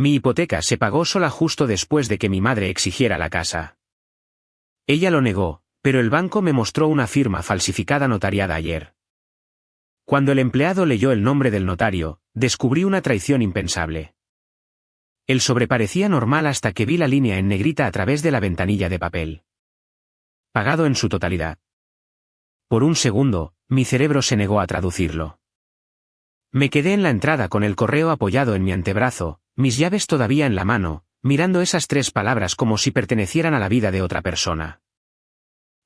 Mi hipoteca se pagó sola justo después de que mi madre exigiera la casa. Ella lo negó, pero el banco me mostró una firma falsificada notariada ayer. Cuando el empleado leyó el nombre del notario, descubrí una traición impensable. El sobre parecía normal hasta que vi la línea en negrita a través de la ventanilla de papel. Pagado en su totalidad. Por un segundo, mi cerebro se negó a traducirlo. Me quedé en la entrada con el correo apoyado en mi antebrazo, mis llaves todavía en la mano, mirando esas 3 palabras como si pertenecieran a la vida de otra persona.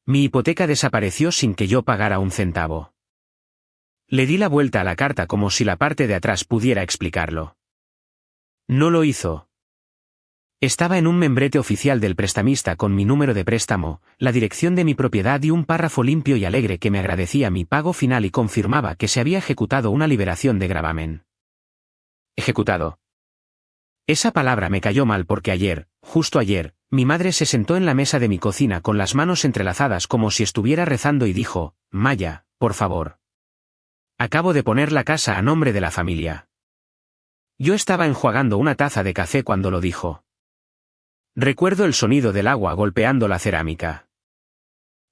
Mi hipoteca desapareció sin que yo pagara un centavo. Le di la vuelta a la carta como si la parte de atrás pudiera explicarlo. No lo hizo. Estaba en un membrete oficial del prestamista con mi número de préstamo, la dirección de mi propiedad y un párrafo limpio y alegre que me agradecía mi pago final y confirmaba que se había ejecutado una liberación de gravamen. Ejecutado. Esa palabra me cayó mal porque ayer, justo ayer, mi madre se sentó en la mesa de mi cocina con las manos entrelazadas como si estuviera rezando y dijo: Maya, por favor. Acabo de poner la casa a nombre de la familia. Yo estaba enjuagando una taza de café cuando lo dijo. Recuerdo el sonido del agua golpeando la cerámica.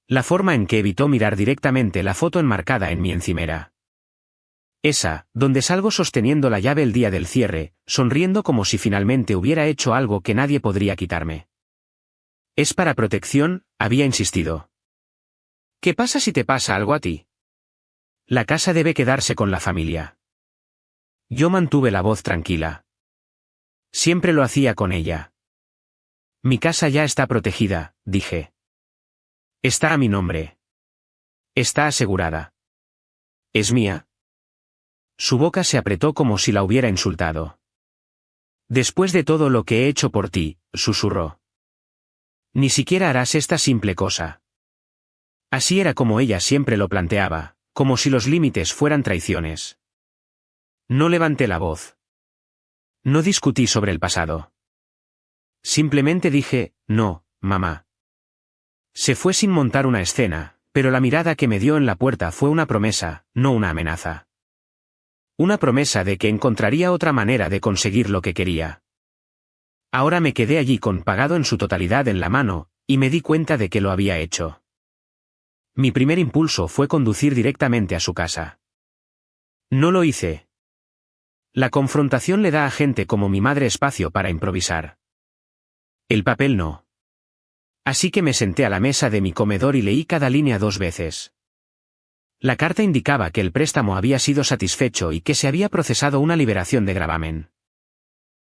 La forma en que evitó mirar directamente la foto enmarcada en mi encimera. Esa, donde salgo sosteniendo la llave el día del cierre, sonriendo como si finalmente hubiera hecho algo que nadie podría quitarme. Es para protección, había insistido. ¿Qué pasa si te pasa algo a ti? La casa debe quedarse con la familia. Yo mantuve la voz tranquila. Siempre lo hacía con ella. Mi casa ya está protegida, dije. Está a mi nombre. Está asegurada. ¿Es mía? Su boca se apretó como si la hubiera insultado. Después de todo lo que he hecho por ti, susurró. Ni siquiera harás esta simple cosa. Así era como ella siempre lo planteaba, como si los límites fueran traiciones. No levanté la voz. No discutí sobre el pasado. Simplemente dije: no, mamá. Se fue sin montar una escena, pero la mirada que me dio en la puerta fue una promesa, no una amenaza. Una promesa de que encontraría otra manera de conseguir lo que quería. Ahora me quedé allí con pagado en su totalidad en la mano, y me di cuenta de que lo había hecho. Mi primer impulso fue conducir directamente a su casa. No lo hice. La confrontación le da a gente como mi madre espacio para improvisar. El papel no. Así que me senté a la mesa de mi comedor y leí cada línea 2 veces. La carta indicaba que el préstamo había sido satisfecho y que se había procesado una liberación de gravamen.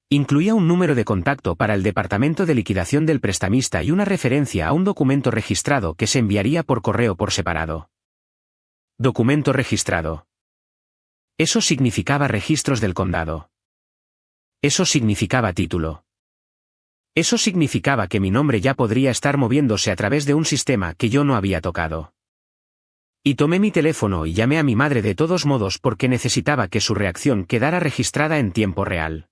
Incluía un número de contacto para el departamento de liquidación del prestamista y una referencia a un documento registrado que se enviaría por correo por separado. Documento registrado. Eso significaba registros del condado. Eso significaba título. Eso significaba que mi nombre ya podría estar moviéndose a través de un sistema que yo no había tocado. Y tomé mi teléfono y llamé a mi madre de todos modos porque necesitaba que su reacción quedara registrada en tiempo real.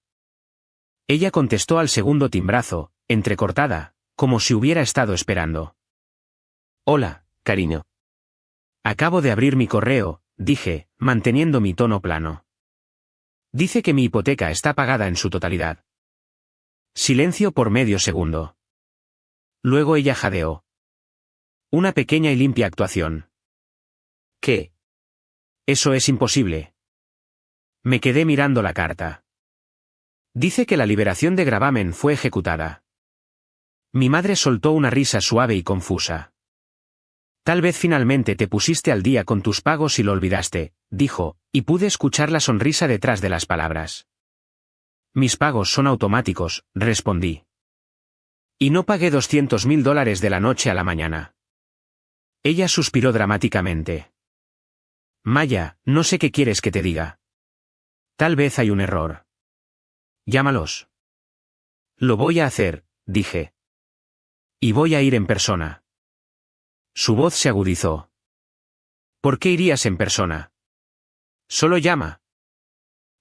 Ella contestó al segundo timbrazo, entrecortada, como si hubiera estado esperando. Hola, cariño. Acabo de abrir mi correo, dije, manteniendo mi tono plano. Dice que mi hipoteca está pagada en su totalidad. Silencio por medio segundo. Luego ella jadeó. Una pequeña y limpia actuación. ¿Qué? Eso es imposible. Me quedé mirando la carta. Dice que la liberación de gravamen fue ejecutada. Mi madre soltó una risa suave y confusa. Tal vez finalmente te pusiste al día con tus pagos y lo olvidaste, dijo, y pude escuchar la sonrisa detrás de las palabras. Mis pagos son automáticos, respondí. Y no pagué $200,000 de la noche a la mañana. Ella suspiró dramáticamente. Maya, no sé qué quieres que te diga. Tal vez hay un error. Llámalos. Lo voy a hacer, dije. Y voy a ir en persona. Su voz se agudizó. ¿Por qué irías en persona? Solo llama.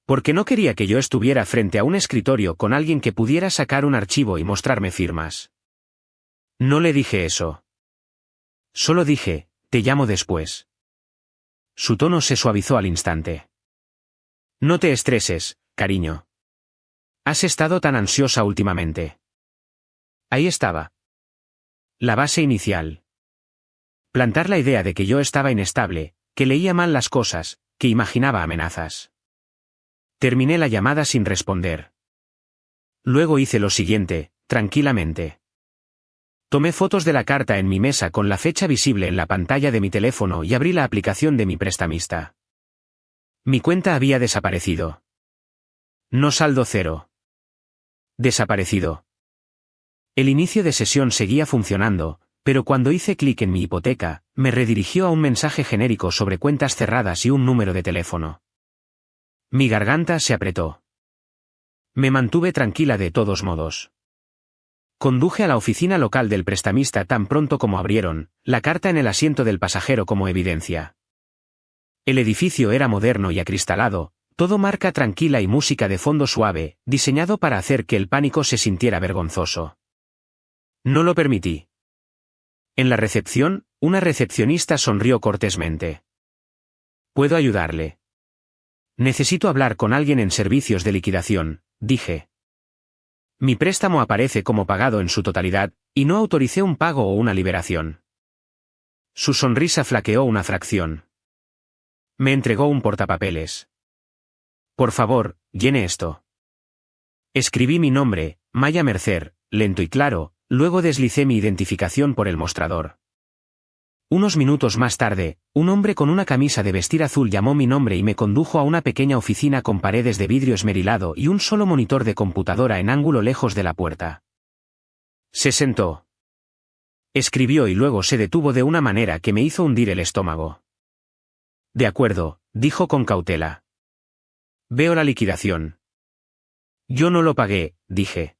Porque no quería que yo estuviera frente a un escritorio con alguien que pudiera sacar un archivo y mostrarme firmas. No le dije eso. Solo dije, te llamo después. Su tono se suavizó al instante. No te estreses, cariño. Has estado tan ansiosa últimamente. Ahí estaba. La base inicial. Plantar la idea de que yo estaba inestable, que leía mal las cosas, que imaginaba amenazas. Terminé la llamada sin responder. Luego hice lo siguiente, tranquilamente. Tomé fotos de la carta en mi mesa con la fecha visible en la pantalla de mi teléfono y abrí la aplicación de mi prestamista. Mi cuenta había desaparecido. No saldo cero. Desaparecido. El inicio de sesión seguía funcionando, pero cuando hice clic en mi hipoteca, me redirigió a un mensaje genérico sobre cuentas cerradas y un número de teléfono. Mi garganta se apretó. Me mantuve tranquila de todos modos. Conduje a la oficina local del prestamista tan pronto como abrieron, la carta en el asiento del pasajero como evidencia. El edificio era moderno y acristalado, todo marca tranquila y música de fondo suave, diseñado para hacer que el pánico se sintiera vergonzoso. No lo permití. En la recepción, una recepcionista sonrió cortésmente. ¿Puedo ayudarle? Necesito hablar con alguien en servicios de liquidación, dije. Mi préstamo aparece como pagado en su totalidad, y no autoricé un pago o una liberación. Su sonrisa flaqueó una fracción. Me entregó un portapapeles. Por favor, llene esto. Escribí mi nombre, Maya Mercer, lento y claro, luego deslicé mi identificación por el mostrador. Unos minutos más tarde, un hombre con una camisa de vestir azul llamó mi nombre y me condujo a una pequeña oficina con paredes de vidrio esmerilado y un solo monitor de computadora en ángulo lejos de la puerta. Se sentó. Escribió y luego se detuvo de una manera que me hizo hundir el estómago. De acuerdo, dijo con cautela. Veo la liquidación. Yo no lo pagué, dije.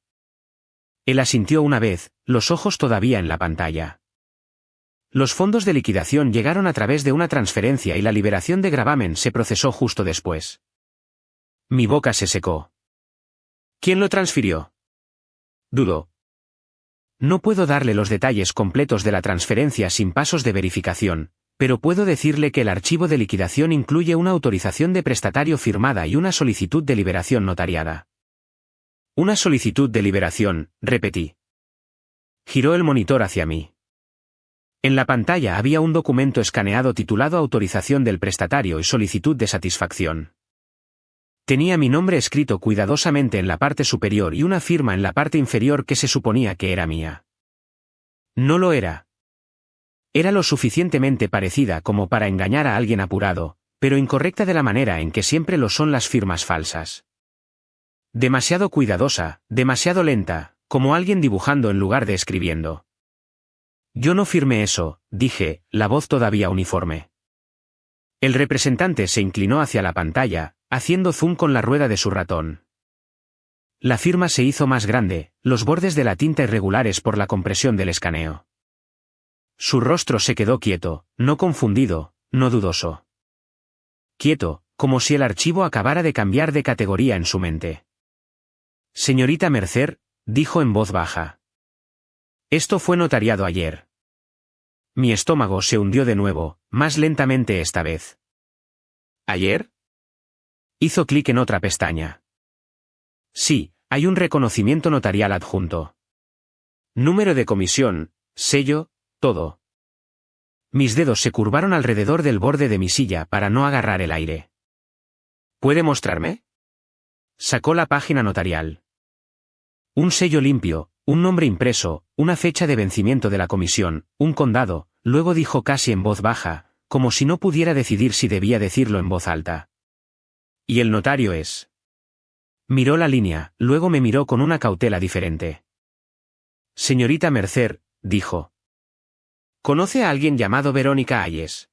Él asintió una vez, los ojos todavía en la pantalla. Los fondos de liquidación llegaron a través de una transferencia y la liberación de gravamen se procesó justo después. Mi boca se secó. ¿Quién lo transfirió? Dudó. No puedo darle los detalles completos de la transferencia sin pasos de verificación, pero puedo decirle que el archivo de liquidación incluye una autorización de prestatario firmada y una solicitud de liberación notariada. Una solicitud de liberación, repetí. Giró el monitor hacia mí. En la pantalla había un documento escaneado titulado Autorización del prestatario y solicitud de satisfacción. Tenía mi nombre escrito cuidadosamente en la parte superior y una firma en la parte inferior que se suponía que era mía. No lo era. Era lo suficientemente parecida como para engañar a alguien apurado, pero incorrecta de la manera en que siempre lo son las firmas falsas. Demasiado cuidadosa, demasiado lenta, como alguien dibujando en lugar de escribiendo. Yo no firmé eso, dije, la voz todavía uniforme. El representante se inclinó hacia la pantalla, haciendo zoom con la rueda de su ratón. La firma se hizo más grande, los bordes de la tinta irregulares por la compresión del escaneo. Su rostro se quedó quieto, no confundido, no dudoso. Quieto, como si el archivo acabara de cambiar de categoría en su mente. Señorita Mercer, dijo en voz baja. Esto fue notariado ayer. Mi estómago se hundió de nuevo, más lentamente esta vez. ¿Ayer? Hizo clic en otra pestaña. Sí, hay un reconocimiento notarial adjunto. Número de comisión, sello, todo. Mis dedos se curvaron alrededor del borde de mi silla para no agarrar el aire. ¿Puede mostrarme? Sacó la página notarial. Un sello limpio, un nombre impreso, una fecha de vencimiento de la comisión, un condado, luego dijo casi en voz baja, como si no pudiera decidir si debía decirlo en voz alta. ¿Y el notario es? Miró la línea, luego me miró con una cautela diferente. Señorita Mercer, dijo. ¿Conoce a alguien llamado Verónica Ayes?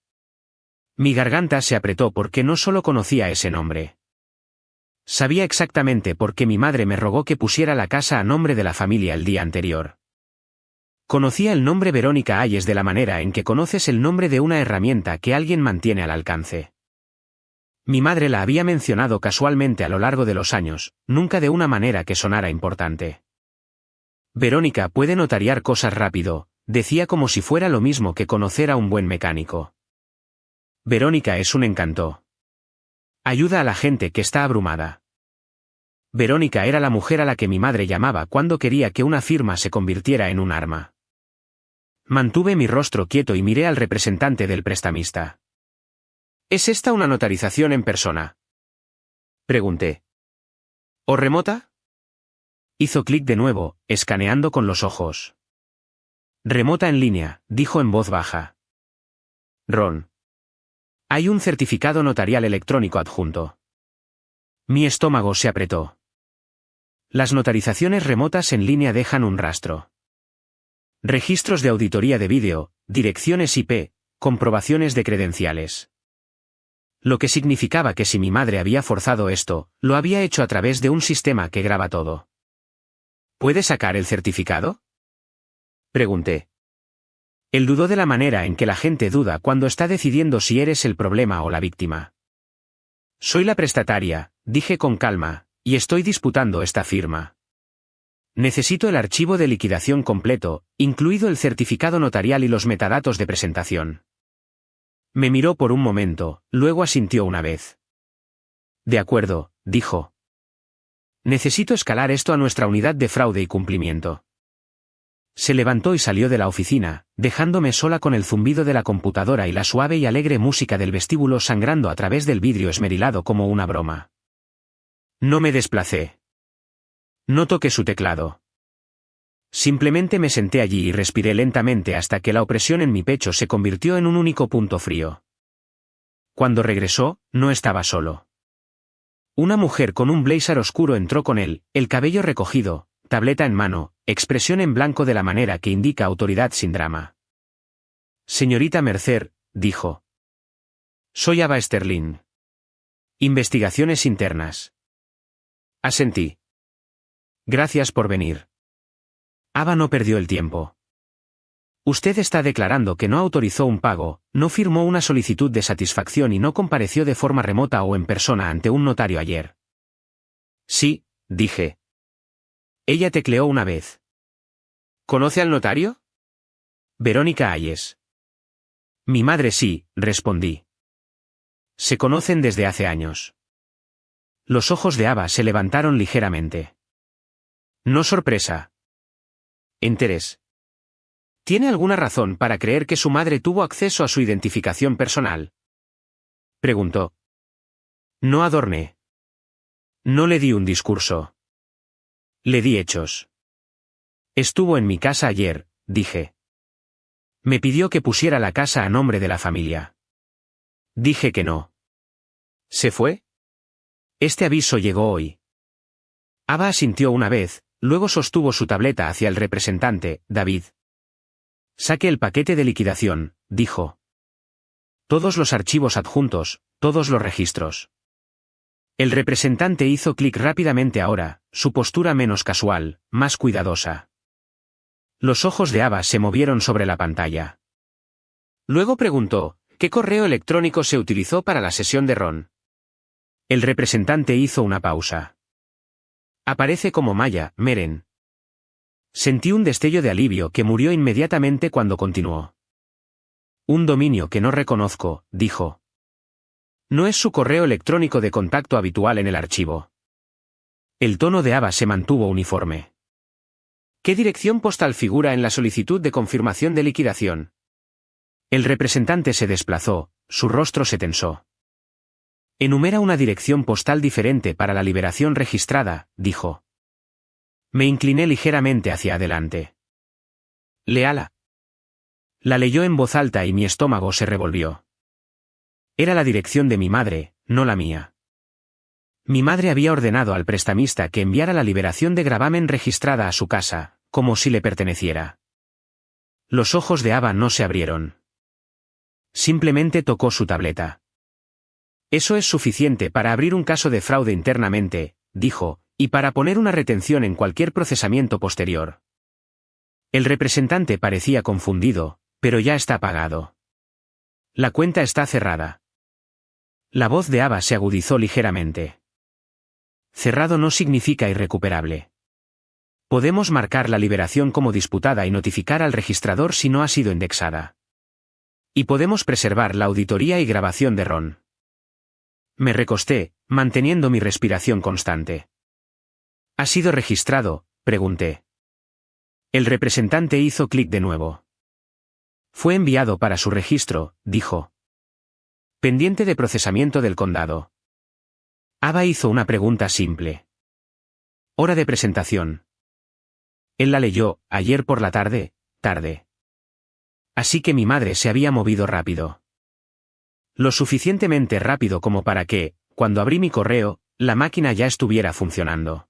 Mi garganta se apretó porque no solo conocía ese nombre. Sabía exactamente por qué mi madre me rogó que pusiera la casa a nombre de la familia el día anterior. Conocía el nombre Verónica Ayes de la manera en que conoces el nombre de una herramienta que alguien mantiene al alcance. Mi madre la había mencionado casualmente a lo largo de los años, nunca de una manera que sonara importante. Verónica puede notariar cosas rápido, decía como si fuera lo mismo que conocer a un buen mecánico. Verónica es un encanto. Ayuda a la gente que está abrumada. Verónica era la mujer a la que mi madre llamaba cuando quería que una firma se convirtiera en un arma. Mantuve mi rostro quieto y miré al representante del prestamista. ¿Es esta una notarización en persona?, pregunté. ¿O remota? Hizo clic de nuevo, escaneando con los ojos. Remota en línea, dijo en voz baja. Ron. Hay un certificado notarial electrónico adjunto. Mi estómago se apretó. Las notarizaciones remotas en línea dejan un rastro. Registros de auditoría de vídeo, direcciones IP, comprobaciones de credenciales. Lo que significaba que si mi madre había forzado esto, lo había hecho a través de un sistema que graba todo. ¿Puede sacar el certificado?, pregunté. Él dudó de la manera en que la gente duda cuando está decidiendo si eres el problema o la víctima. Soy la prestataria, dije con calma, y estoy disputando esta firma. Necesito el archivo de liquidación completo, incluido el certificado notarial y los metadatos de presentación. Me miró por un momento, luego asintió una vez. De acuerdo, dijo. Necesito escalar esto a nuestra unidad de fraude y cumplimiento. Se levantó y salió de la oficina, dejándome sola con el zumbido de la computadora y la suave y alegre música del vestíbulo sangrando a través del vidrio esmerilado como una broma. No me desplacé. No toqué su teclado. Simplemente me senté allí y respiré lentamente hasta que la opresión en mi pecho se convirtió en un único punto frío. Cuando regresó, no estaba solo. Una mujer con un blazer oscuro entró con él, el cabello recogido, tableta en mano, expresión en blanco de la manera que indica autoridad sin drama. Señorita Mercer, dijo. Soy Ava Sterling. Investigaciones internas. Asentí. Gracias por venir. Ava no perdió el tiempo. Usted está declarando que no autorizó un pago, no firmó una solicitud de satisfacción y no compareció de forma remota o en persona ante un notario ayer. Sí, dije. Ella tecleó una vez. ¿Conoce al notario? Verónica Ayes. Mi madre sí, respondí. Se conocen desde hace años. Los ojos de Ava se levantaron ligeramente. No sorpresa. Interés. ¿Tiene alguna razón para creer que su madre tuvo acceso a su identificación personal?, preguntó. No adorné. No le di un discurso. Le di hechos. Estuvo en mi casa ayer, dije. Me pidió que pusiera la casa a nombre de la familia. Dije que no. ¿Se fue? Este aviso llegó hoy. Ava asintió una vez, luego sostuvo su tableta hacia el representante, David. Saque el paquete de liquidación, dijo. Todos los archivos adjuntos, todos los registros. El representante hizo clic rápidamente ahora, su postura menos casual, más cuidadosa. Los ojos de Ava se movieron sobre la pantalla. Luego preguntó, ¿qué correo electrónico se utilizó para la sesión de Ron? El representante hizo una pausa. Aparece como Maya, Meren. Sentí un destello de alivio que murió inmediatamente cuando continuó. Un dominio que no reconozco, dijo. No es su correo electrónico de contacto habitual en el archivo. El tono de Ava se mantuvo uniforme. ¿Qué dirección postal figura en la solicitud de confirmación de liquidación? El representante se desplazó, su rostro se tensó. Enumera una dirección postal diferente para la liberación registrada, dijo. Me incliné ligeramente hacia adelante. Léala. La leyó en voz alta y mi estómago se revolvió. Era la dirección de mi madre, no la mía. Mi madre había ordenado al prestamista que enviara la liberación de gravamen registrada a su casa, como si le perteneciera. Los ojos de Ava no se abrieron. Simplemente tocó su tableta. Eso es suficiente para abrir un caso de fraude internamente, dijo, y para poner una retención en cualquier procesamiento posterior. El representante parecía confundido, pero ya está pagado. La cuenta está cerrada. La voz de Ava se agudizó ligeramente. Cerrado no significa irrecuperable. Podemos marcar la liberación como disputada y notificar al registrador si no ha sido indexada. Y podemos preservar la auditoría y grabación de Ron. Me recosté, manteniendo mi respiración constante. ¿Ha sido registrado?, pregunté. El representante hizo clic de nuevo. Fue enviado para su registro, dijo. Pendiente de procesamiento del condado. Ava hizo una pregunta simple. Hora de presentación. Él la leyó, ayer por la tarde. Así que mi madre se había movido rápido. Lo suficientemente rápido como para que, cuando abrí mi correo, la máquina ya estuviera funcionando.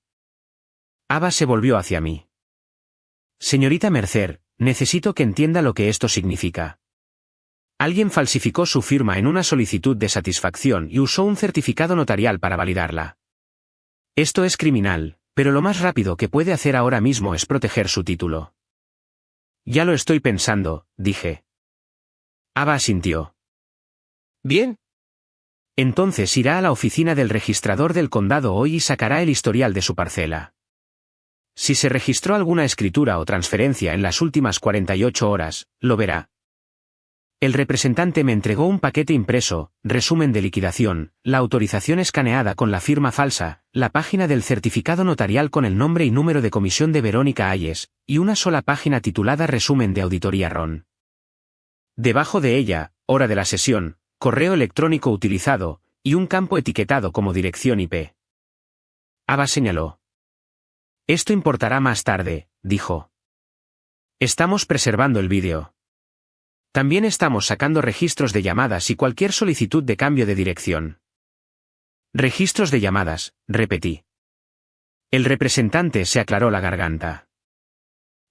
Ava se volvió hacia mí. Señorita Mercer, necesito que entienda lo que esto significa. Alguien falsificó su firma en una solicitud de satisfacción y usó un certificado notarial para validarla. Esto es criminal, pero lo más rápido que puede hacer ahora mismo es proteger su título. Ya lo estoy pensando, dije. Ava asintió. Bien. Entonces irá a la oficina del registrador del condado hoy y sacará el historial de su parcela. Si se registró alguna escritura o transferencia en las últimas 48 horas, lo verá. El representante me entregó un paquete impreso, resumen de liquidación, la autorización escaneada con la firma falsa, la página del certificado notarial con el nombre y número de comisión de Verónica Ayes, y una sola página titulada Resumen de Auditoría Ron. Debajo de ella, hora de la sesión, correo electrónico utilizado, y un campo etiquetado como dirección IP. Ava señaló. Esto importará más tarde, dijo. Estamos preservando el vídeo. También estamos sacando registros de llamadas y cualquier solicitud de cambio de dirección. Registros de llamadas, repetí. El representante se aclaró la garganta.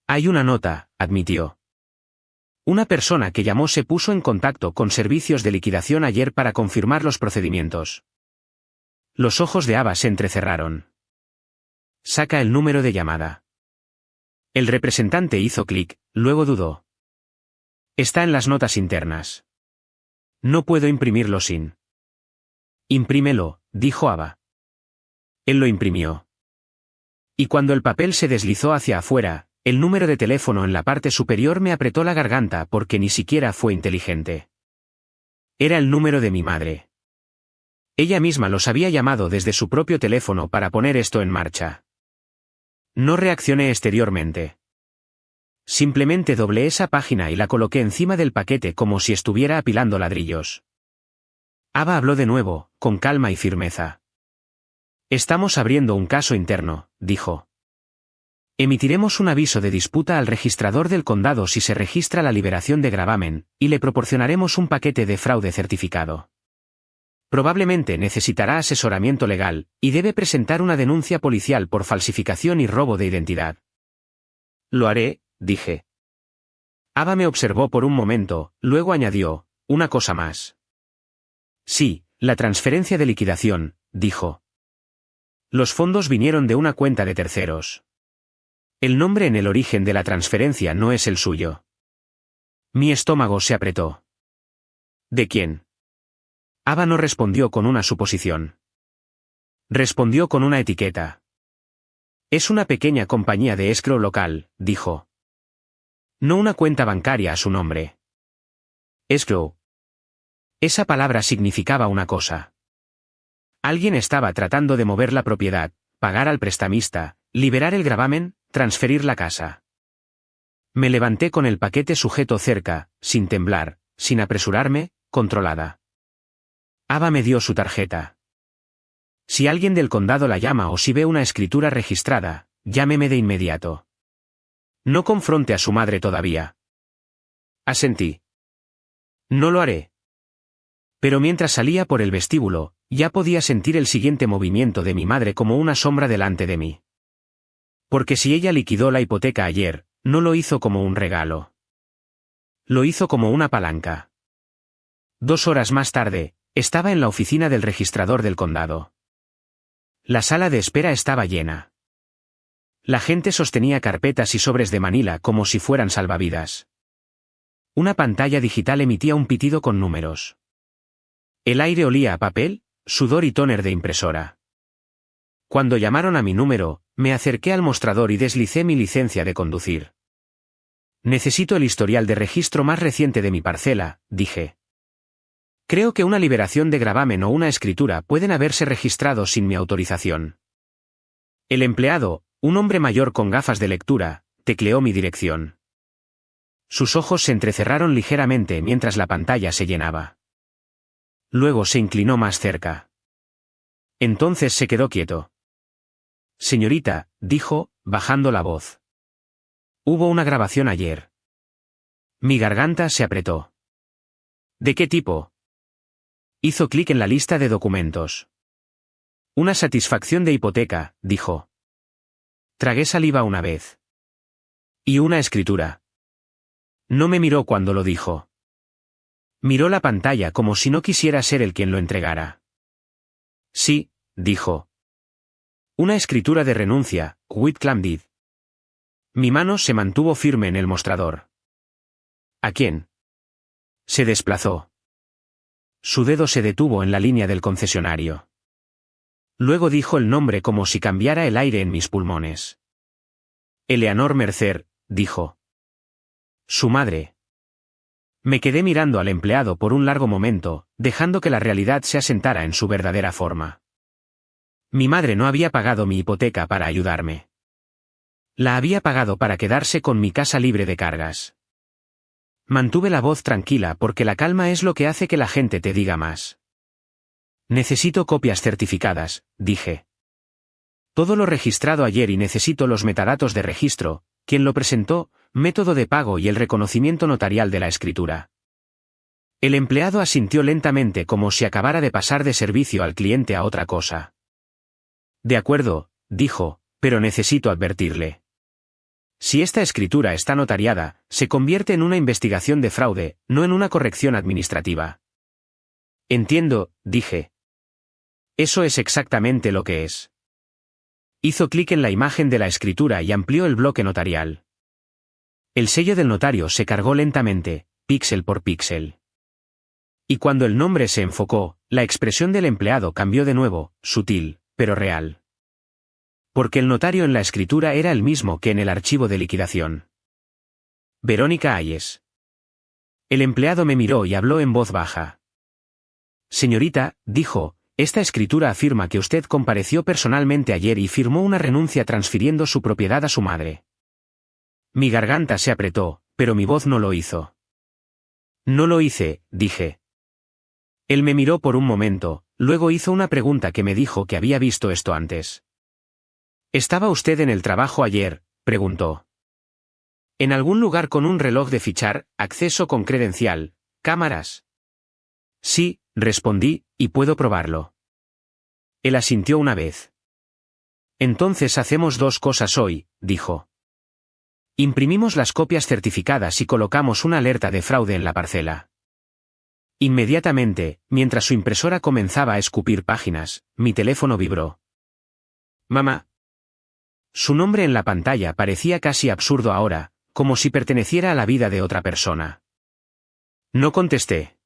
Hay una nota, admitió. Una persona que llamó se puso en contacto con servicios de liquidación ayer para confirmar los procedimientos. Los ojos de Ava se entrecerraron. Saca el número de llamada. El representante hizo clic, luego dudó. Está en las notas internas. No puedo imprimirlo sin. Imprímelo, dijo Ava. Él lo imprimió. Y cuando el papel se deslizó hacia afuera, el número de teléfono en la parte superior me apretó la garganta porque ni siquiera fue inteligente. Era el número de mi madre. Ella misma los había llamado desde su propio teléfono para poner esto en marcha. No reaccioné exteriormente. Simplemente doblé esa página y la coloqué encima del paquete como si estuviera apilando ladrillos. Ava habló de nuevo, con calma y firmeza. Estamos abriendo un caso interno, dijo. Emitiremos un aviso de disputa al registrador del condado si se registra la liberación de gravamen, y le proporcionaremos un paquete de fraude certificado. Probablemente necesitará asesoramiento legal, y debe presentar una denuncia policial por falsificación y robo de identidad. Lo haré, dije. Ava me observó por un momento, luego añadió, una cosa más. Sí, la transferencia de liquidación, dijo. Los fondos vinieron de una cuenta de terceros. El nombre en el origen de la transferencia no es el suyo. Mi estómago se apretó. ¿De quién? Ava no respondió con una suposición. Respondió con una etiqueta. Es una pequeña compañía de escrow local, dijo. No una cuenta bancaria a su nombre. Escrow. Esa palabra significaba una cosa. Alguien estaba tratando de mover la propiedad, pagar al prestamista, liberar el gravamen, transferir la casa. Me levanté con el paquete sujeto cerca, sin temblar, sin apresurarme, controlada. Ava me dio su tarjeta. Si alguien del condado la llama o si ve una escritura registrada, llámeme de inmediato. No confronte a su madre todavía. Asentí. No lo haré. Pero mientras salía por el vestíbulo, ya podía sentir el siguiente movimiento de mi madre como una sombra delante de mí. Porque si ella liquidó la hipoteca ayer, no lo hizo como un regalo. Lo hizo como una palanca. 2 horas más tarde, estaba en la oficina del registrador del condado. La sala de espera estaba llena. La gente sostenía carpetas y sobres de manila como si fueran salvavidas. Una pantalla digital emitía un pitido con números. El aire olía a papel, sudor y tóner de impresora. Cuando llamaron a mi número, me acerqué al mostrador y deslicé mi licencia de conducir. Necesito el historial de registro más reciente de mi parcela, dije. Creo que una liberación de gravamen o una escritura pueden haberse registrado sin mi autorización. El empleado, un hombre mayor con gafas de lectura, tecleó mi dirección. Sus ojos se entrecerraron ligeramente mientras la pantalla se llenaba. Luego se inclinó más cerca. Entonces se quedó quieto. Señorita, dijo, bajando la voz. Hubo una grabación ayer. Mi garganta se apretó. ¿De qué tipo? Hizo clic en la lista de documentos. Una satisfacción de hipoteca, dijo. Tragué saliva una vez. Y una escritura. No me miró cuando lo dijo. Miró la pantalla como si no quisiera ser el quien lo entregara. Sí, dijo. Una escritura de renuncia, Whitclamb did. Mi mano se mantuvo firme en el mostrador. ¿A quién? Se desplazó. Su dedo se detuvo en la línea del concesionario. Luego dijo el nombre como si cambiara el aire en mis pulmones. Eleanor Mercer, dijo. Su madre. Me quedé mirando al empleado por un largo momento, dejando que la realidad se asentara en su verdadera forma. Mi madre no había pagado mi hipoteca para ayudarme. La había pagado para quedarse con mi casa libre de cargas. Mantuve la voz tranquila porque la calma es lo que hace que la gente te diga más. Necesito copias certificadas, dije. Todo lo registrado ayer y necesito los metadatos de registro, quién lo presentó, método de pago y el reconocimiento notarial de la escritura. El empleado asintió lentamente como si acabara de pasar de servicio al cliente a otra cosa. De acuerdo, dijo, pero necesito advertirle. Si esta escritura está notariada, se convierte en una investigación de fraude, no en una corrección administrativa. Entiendo, dije. Eso es exactamente lo que es. Hizo clic en la imagen de la escritura y amplió el bloque notarial. El sello del notario se cargó lentamente, píxel por píxel. Y cuando el nombre se enfocó, la expresión del empleado cambió de nuevo, sutil, pero real. Porque el notario en la escritura era el mismo que en el archivo de liquidación. Verónica Ayes. El empleado me miró y habló en voz baja. Señorita, dijo, esta escritura afirma que usted compareció personalmente ayer y firmó una renuncia transfiriendo su propiedad a su madre. Mi garganta se apretó, pero mi voz no lo hizo. No lo hice, dije. Él me miró por un momento, luego hizo una pregunta que me dijo que había visto esto antes. ¿Estaba usted en el trabajo ayer?, preguntó. ¿En algún lugar con un reloj de fichar, acceso con credencial, cámaras? Sí, respondí, y puedo probarlo. Él asintió una vez. Entonces hacemos dos cosas hoy, dijo. Imprimimos las copias certificadas y colocamos una alerta de fraude en la parcela. Inmediatamente, mientras su impresora comenzaba a escupir páginas, mi teléfono vibró. Mamá. Su nombre en la pantalla parecía casi absurdo ahora, como si perteneciera a la vida de otra persona. No contesté.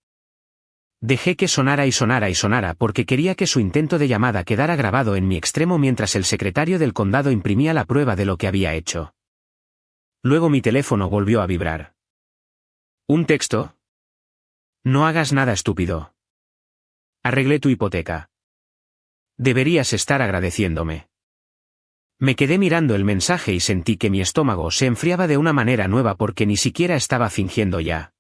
Dejé que sonara y sonara y sonara porque quería que su intento de llamada quedara grabado en mi extremo mientras el secretario del condado imprimía la prueba de lo que había hecho. Luego mi teléfono volvió a vibrar. ¿Un texto? No hagas nada estúpido. Arreglé tu hipoteca. Deberías estar agradeciéndome. Me quedé mirando el mensaje y sentí que mi estómago se enfriaba de una manera nueva porque ni siquiera estaba fingiendo ya.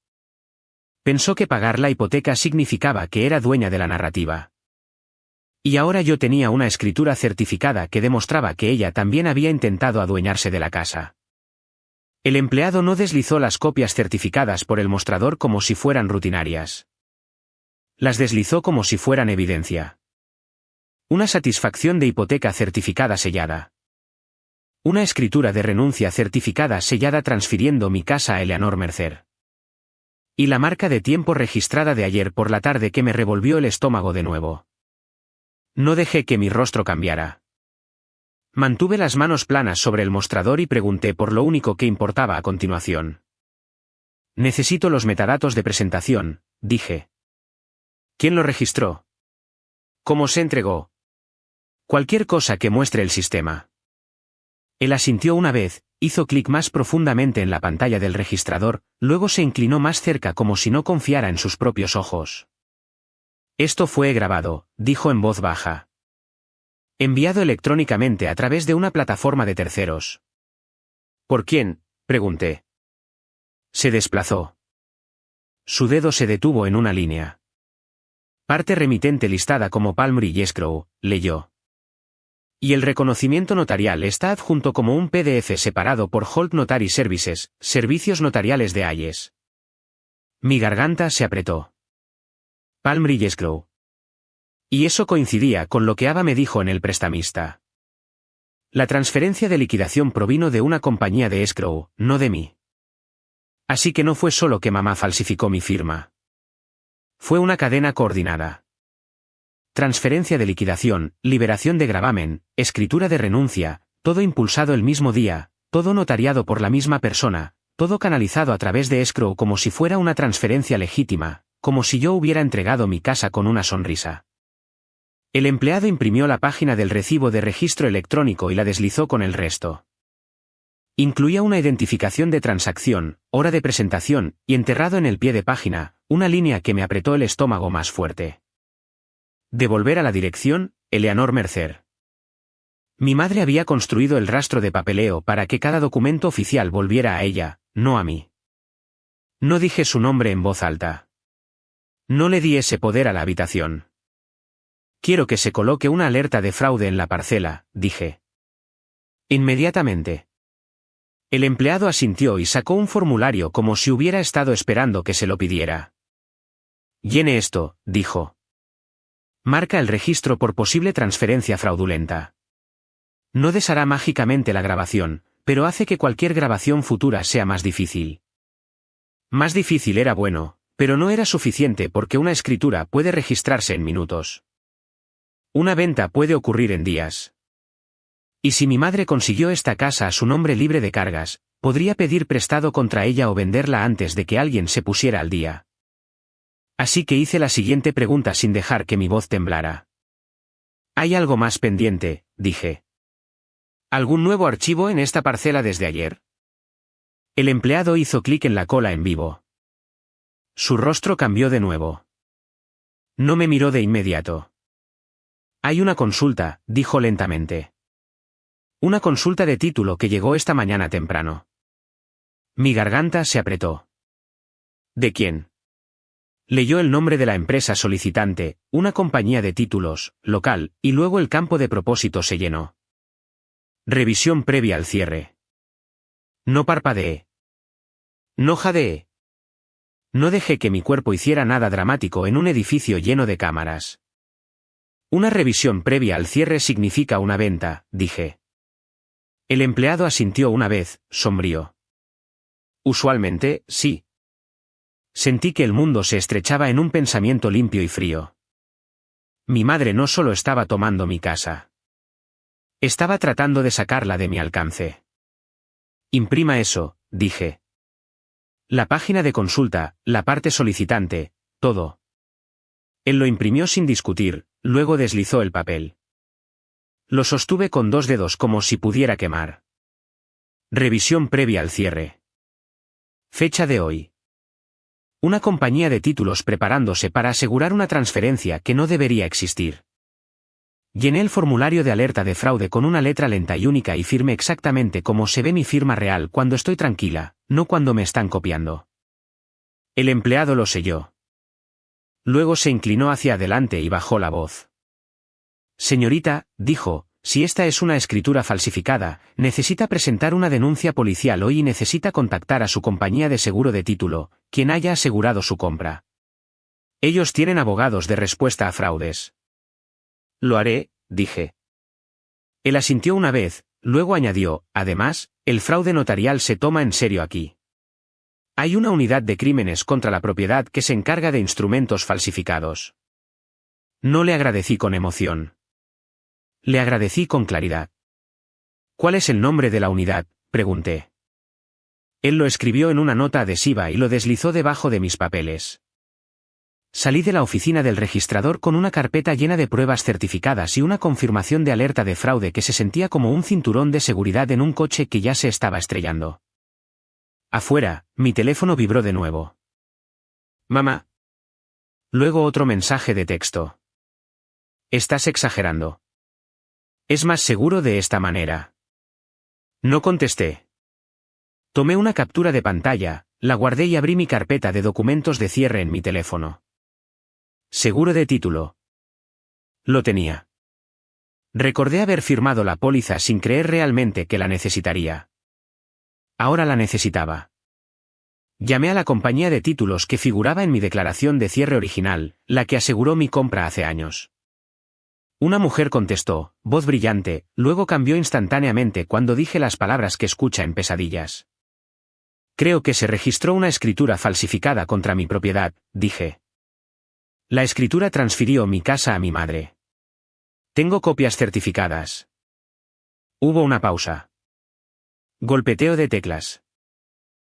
Pensó que pagar la hipoteca significaba que era dueña de la narrativa. Y ahora yo tenía una escritura certificada que demostraba que ella también había intentado adueñarse de la casa. El empleado no deslizó las copias certificadas por el mostrador como si fueran rutinarias. Las deslizó como si fueran evidencia. Una satisfacción de hipoteca certificada sellada. Una escritura de renuncia certificada sellada transfiriendo mi casa a Eleanor Mercer. Y la marca de tiempo registrada de ayer por la tarde que me revolvió el estómago de nuevo. No dejé que mi rostro cambiara. Mantuve las manos planas sobre el mostrador y pregunté por lo único que importaba a continuación. Necesito los metadatos de presentación, dije. ¿Quién lo registró? ¿Cómo se entregó? Cualquier cosa que muestre el sistema. Él asintió una vez, hizo clic más profundamente en la pantalla del registrador, luego se inclinó más cerca como si no confiara en sus propios ojos. Esto fue grabado, dijo en voz baja. Enviado electrónicamente a través de una plataforma de terceros. ¿Por quién?, pregunté. Se desplazó. Su dedo se detuvo en una línea. Parte remitente listada como Palmry y Escrow, leyó. Y el reconocimiento notarial está adjunto como un PDF separado por Holt Notary Services, Servicios Notariales de Hayes. Mi garganta se apretó. Palmry y Escrow. Y eso coincidía con lo que Ava me dijo en el prestamista. La transferencia de liquidación provino de una compañía de escrow, no de mí. Así que no fue solo que mamá falsificó mi firma. Fue una cadena coordinada. Transferencia de liquidación, liberación de gravamen, escritura de renuncia, todo impulsado el mismo día, todo notariado por la misma persona, todo canalizado a través de escrow como si fuera una transferencia legítima, como si yo hubiera entregado mi casa con una sonrisa. El empleado imprimió la página del recibo de registro electrónico y la deslizó con el resto. Incluía una identificación de transacción, hora de presentación, y enterrado en el pie de página, una línea que me apretó el estómago más fuerte. Devolver a la dirección, Eleanor Mercer. Mi madre había construido el rastro de papeleo para que cada documento oficial volviera a ella, no a mí. No dije su nombre en voz alta. No le di ese poder a la habitación. Quiero que se coloque una alerta de fraude en la parcela, dije. Inmediatamente. El empleado asintió y sacó un formulario como si hubiera estado esperando que se lo pidiera. Llene esto, dijo. Marca el registro por posible transferencia fraudulenta. No deshará mágicamente la grabación, pero hace que cualquier grabación futura sea más difícil. Más difícil era bueno, pero no era suficiente porque una escritura puede registrarse en minutos. Una venta puede ocurrir en días. Y si mi madre consiguió esta casa a su nombre libre de cargas, podría pedir prestado contra ella o venderla antes de que alguien se pusiera al día. Así que hice la siguiente pregunta sin dejar que mi voz temblara. ¿Hay algo más pendiente?, dije. ¿Algún nuevo archivo en esta parcela desde ayer? El empleado hizo clic en la cola en vivo. Su rostro cambió de nuevo. No me miró de inmediato. Hay una consulta, dijo lentamente. Una consulta de título que llegó esta mañana temprano. Mi garganta se apretó. ¿De quién? Leyó el nombre de la empresa solicitante, una compañía de títulos, local, y luego el campo de propósito se llenó. Revisión previa al cierre. No parpadeé. No jadeé. No dejé que mi cuerpo hiciera nada dramático en un edificio lleno de cámaras. Una revisión previa al cierre significa una venta, dije. El empleado asintió una vez, sombrío. Usualmente, sí. Sentí que el mundo se estrechaba en un pensamiento limpio y frío. Mi madre no solo estaba tomando mi casa. Estaba tratando de sacarla de mi alcance. Imprima eso, dije. La página de consulta, la parte solicitante, todo. Él lo imprimió sin discutir, luego deslizó el papel. Lo sostuve con dos dedos como si pudiera quemar. Revisión previa al cierre. Fecha de hoy. Una compañía de títulos preparándose para asegurar una transferencia que no debería existir. Llené el formulario de alerta de fraude con una letra lenta y única y firme exactamente como se ve mi firma real cuando estoy tranquila, no cuando me están copiando. El empleado lo selló. Luego se inclinó hacia adelante y bajó la voz. Señorita, dijo, si esta es una escritura falsificada, necesita presentar una denuncia policial hoy y necesita contactar a su compañía de seguro de título, quien haya asegurado su compra. Ellos tienen abogados de respuesta a fraudes. Lo haré, dije. Él asintió una vez, luego añadió, además, el fraude notarial se toma en serio aquí. Hay una unidad de crímenes contra la propiedad que se encarga de instrumentos falsificados. No le agradecí con emoción. Le agradecí con claridad. ¿Cuál es el nombre de la unidad?, pregunté. Él lo escribió en una nota adhesiva y lo deslizó debajo de mis papeles. Salí de la oficina del registrador con una carpeta llena de pruebas certificadas y una confirmación de alerta de fraude que se sentía como un cinturón de seguridad en un coche que ya se estaba estrellando. Afuera, mi teléfono vibró de nuevo. Mamá. Luego otro mensaje de texto. Estás exagerando. Es más seguro de esta manera. No contesté. Tomé una captura de pantalla, la guardé y abrí mi carpeta de documentos de cierre en mi teléfono. Seguro de título. Lo tenía. Recordé haber firmado la póliza sin creer realmente que la necesitaría. Ahora la necesitaba. Llamé a la compañía de títulos que figuraba en mi declaración de cierre original, la que aseguró mi compra hace años. Una mujer contestó, voz brillante, luego cambió instantáneamente cuando dije las palabras que escucha en pesadillas. Creo que se registró una escritura falsificada contra mi propiedad, dije. La escritura transfirió mi casa a mi madre. Tengo copias certificadas. Hubo una pausa. Golpeteo de teclas.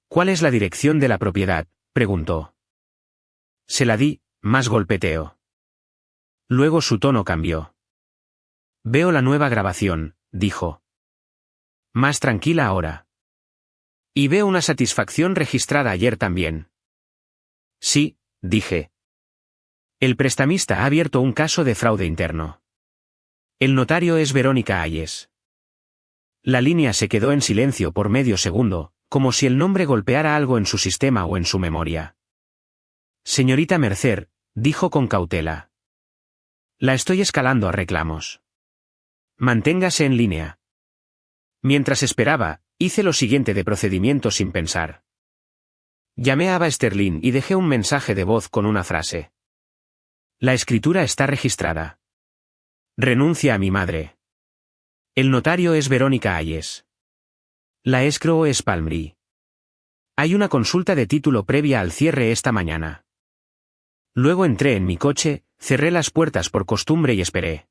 ¿Cuál es la dirección de la propiedad?, preguntó. Se la di, más golpeteo. Luego su tono cambió. Veo la nueva grabación, dijo. Más tranquila ahora. Y veo una satisfacción registrada ayer también. Sí, dije. El prestamista ha abierto un caso de fraude interno. El notario es Verónica Ayes. La línea se quedó en silencio por medio segundo, como si el nombre golpeara algo en su sistema o en su memoria. Señorita Mercer, dijo con cautela. La estoy escalando a reclamos. Manténgase en línea. Mientras esperaba, hice lo siguiente de procedimiento sin pensar. Llamé a Ava Sterling y dejé un mensaje de voz con una frase. La escritura está registrada. Renuncia a mi madre. El notario es Verónica Ayes. La escrow es Palmry. Hay una consulta de título previa al cierre esta mañana. Luego entré en mi coche, cerré las puertas por costumbre y esperé.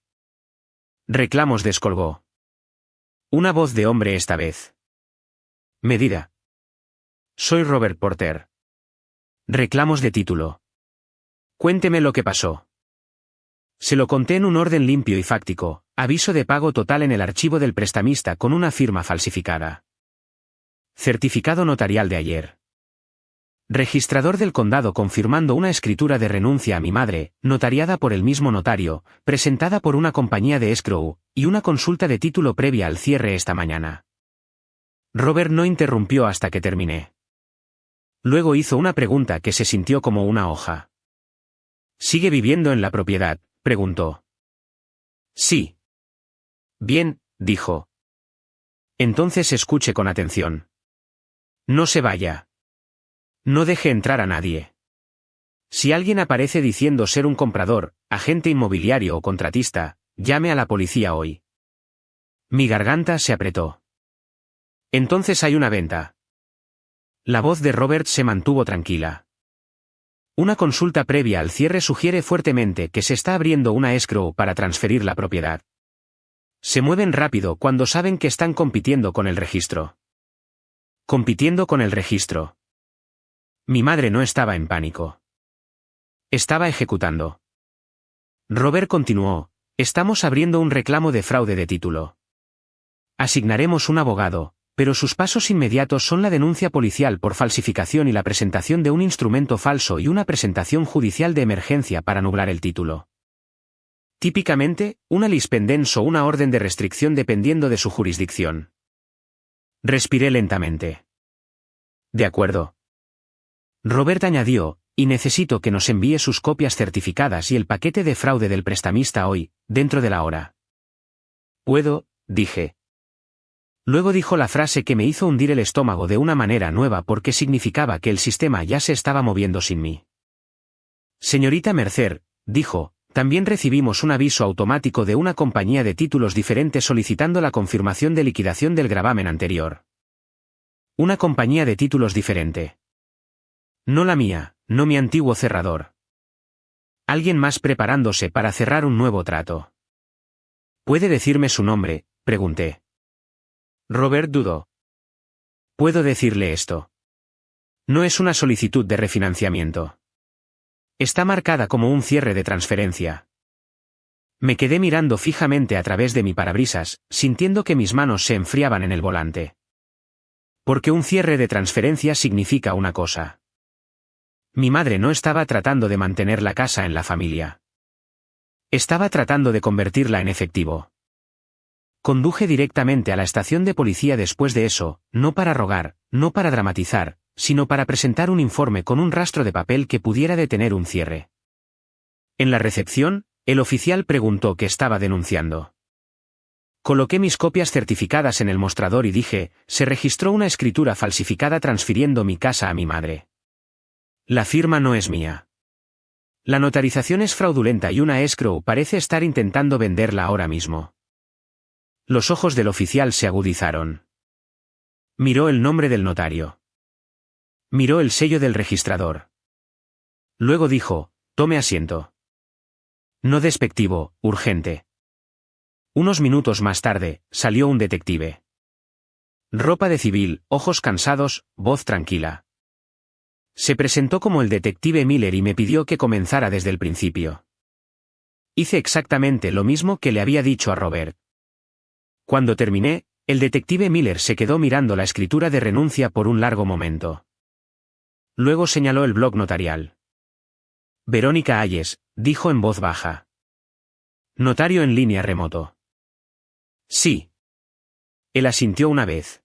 Reclamos descolgó. Una voz de hombre esta vez. Medida. Soy Robert Porter. Reclamos de título. Cuénteme lo que pasó. Se lo conté en un orden limpio y fáctico, aviso de pago total en el archivo del prestamista con una firma falsificada. Certificado notarial de ayer. Registrador del condado confirmando una escritura de renuncia a mi madre, notariada por el mismo notario, presentada por una compañía de escrow, y una consulta de título previa al cierre esta mañana. Robert no interrumpió hasta que terminé. Luego hizo una pregunta que se sintió como una hoja. ¿Sigue viviendo en la propiedad?, preguntó. Sí. Bien, dijo. Entonces escuche con atención. No se vaya. No deje entrar a nadie. Si alguien aparece diciendo ser un comprador, agente inmobiliario o contratista, llame a la policía hoy. Mi garganta se apretó. Entonces hay una venta. La voz de Robert se mantuvo tranquila. Una consulta previa al cierre sugiere fuertemente que se está abriendo una escrow para transferir la propiedad. Se mueven rápido cuando saben que están compitiendo con el registro. Compitiendo con el registro. Mi madre no estaba en pánico. Estaba ejecutando. Robert continuó, estamos abriendo un reclamo de fraude de título. Asignaremos un abogado, pero sus pasos inmediatos son la denuncia policial por falsificación y la presentación de un instrumento falso y una presentación judicial de emergencia para nublar el título. Típicamente, una lispendens o una orden de restricción dependiendo de su jurisdicción. Respiré lentamente. De acuerdo. Robert añadió, y necesito que nos envíe sus copias certificadas y el paquete de fraude del prestamista hoy, dentro de la hora. Puedo, dije. Luego dijo la frase que me hizo hundir el estómago de una manera nueva porque significaba que el sistema ya se estaba moviendo sin mí. Señorita Mercer, dijo, también recibimos un aviso automático de una compañía de títulos diferente solicitando la confirmación de liquidación del gravamen anterior. Una compañía de títulos diferente. No la mía, no mi antiguo cerrador. Alguien más preparándose para cerrar un nuevo trato. ¿Puede decirme su nombre?, pregunté. Robert dudó. Puedo decirle esto. No es una solicitud de refinanciamiento. Está marcada como un cierre de transferencia. Me quedé mirando fijamente a través de mi parabrisas, sintiendo que mis manos se enfriaban en el volante. Porque un cierre de transferencia significa una cosa. Mi madre no estaba tratando de mantener la casa en la familia. Estaba tratando de convertirla en efectivo. Conduje directamente a la estación de policía después de eso, no para rogar, no para dramatizar, sino para presentar un informe con un rastro de papel que pudiera detener un cierre. En la recepción, el oficial preguntó qué estaba denunciando. Coloqué mis copias certificadas en el mostrador y dije, se registró una escritura falsificada transfiriendo mi casa a mi madre. La firma no es mía. La notarización es fraudulenta y una escrow parece estar intentando venderla ahora mismo. Los ojos del oficial se agudizaron. Miró el nombre del notario. Miró el sello del registrador. Luego dijo, tome asiento. No despectivo, urgente. Unos minutos más tarde, salió un detective. Ropa de civil, ojos cansados, voz tranquila. Se presentó como el detective Miller y me pidió que comenzara desde el principio. Hice exactamente lo mismo que le había dicho a Robert. Cuando terminé, el detective Miller se quedó mirando la escritura de renuncia por un largo momento. Luego señaló el bloc notarial. Verónica Ayes, dijo en voz baja. Notario en línea remoto. Sí. Él asintió una vez.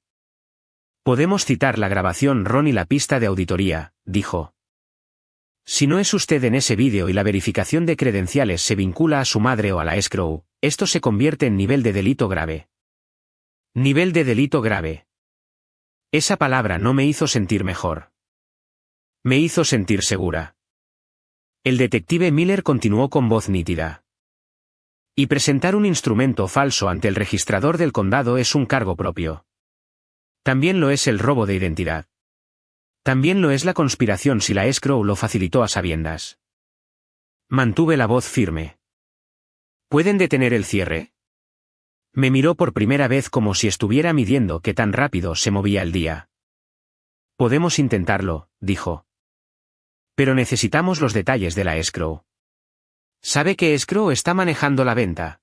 Podemos citar la grabación Ron y la pista de auditoría, dijo. Si no es usted en ese vídeo y la verificación de credenciales se vincula a su madre o a la escrow, esto se convierte en nivel de delito grave. Nivel de delito grave. Esa palabra no me hizo sentir mejor. Me hizo sentir segura. El detective Miller continuó con voz nítida. Y presentar un instrumento falso ante el registrador del condado es un cargo propio. También lo es el robo de identidad. También lo es la conspiración si la escrow lo facilitó a sabiendas. Mantuve la voz firme. ¿Pueden detener el cierre? Me miró por primera vez como si estuviera midiendo qué tan rápido se movía el día. Podemos intentarlo, dijo. Pero necesitamos los detalles de la escrow. ¿Sabe qué escrow está manejando la venta?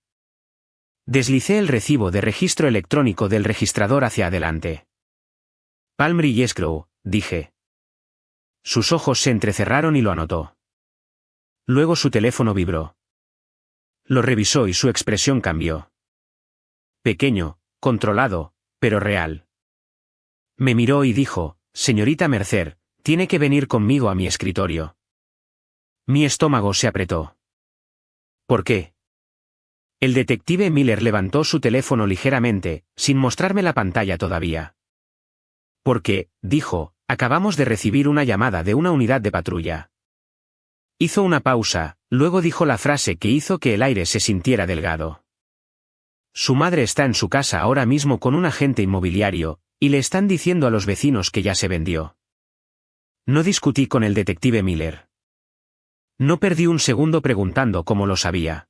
Deslicé el recibo de registro electrónico del registrador hacia adelante. Palmry Escrow, dije. Sus ojos se entrecerraron y lo anotó. Luego su teléfono vibró. Lo revisó y su expresión cambió. Pequeño, controlado, pero real. Me miró y dijo, señorita Mercer, tiene que venir conmigo a mi escritorio. Mi estómago se apretó. ¿Por qué? El detective Miller levantó su teléfono ligeramente, sin mostrarme la pantalla todavía. Porque, dijo, acabamos de recibir una llamada de una unidad de patrulla. Hizo una pausa, luego dijo la frase que hizo que el aire se sintiera delgado. Su madre está en su casa ahora mismo con un agente inmobiliario, y le están diciendo a los vecinos que ya se vendió. No discutí con el detective Miller. No perdí un segundo preguntando cómo lo sabía.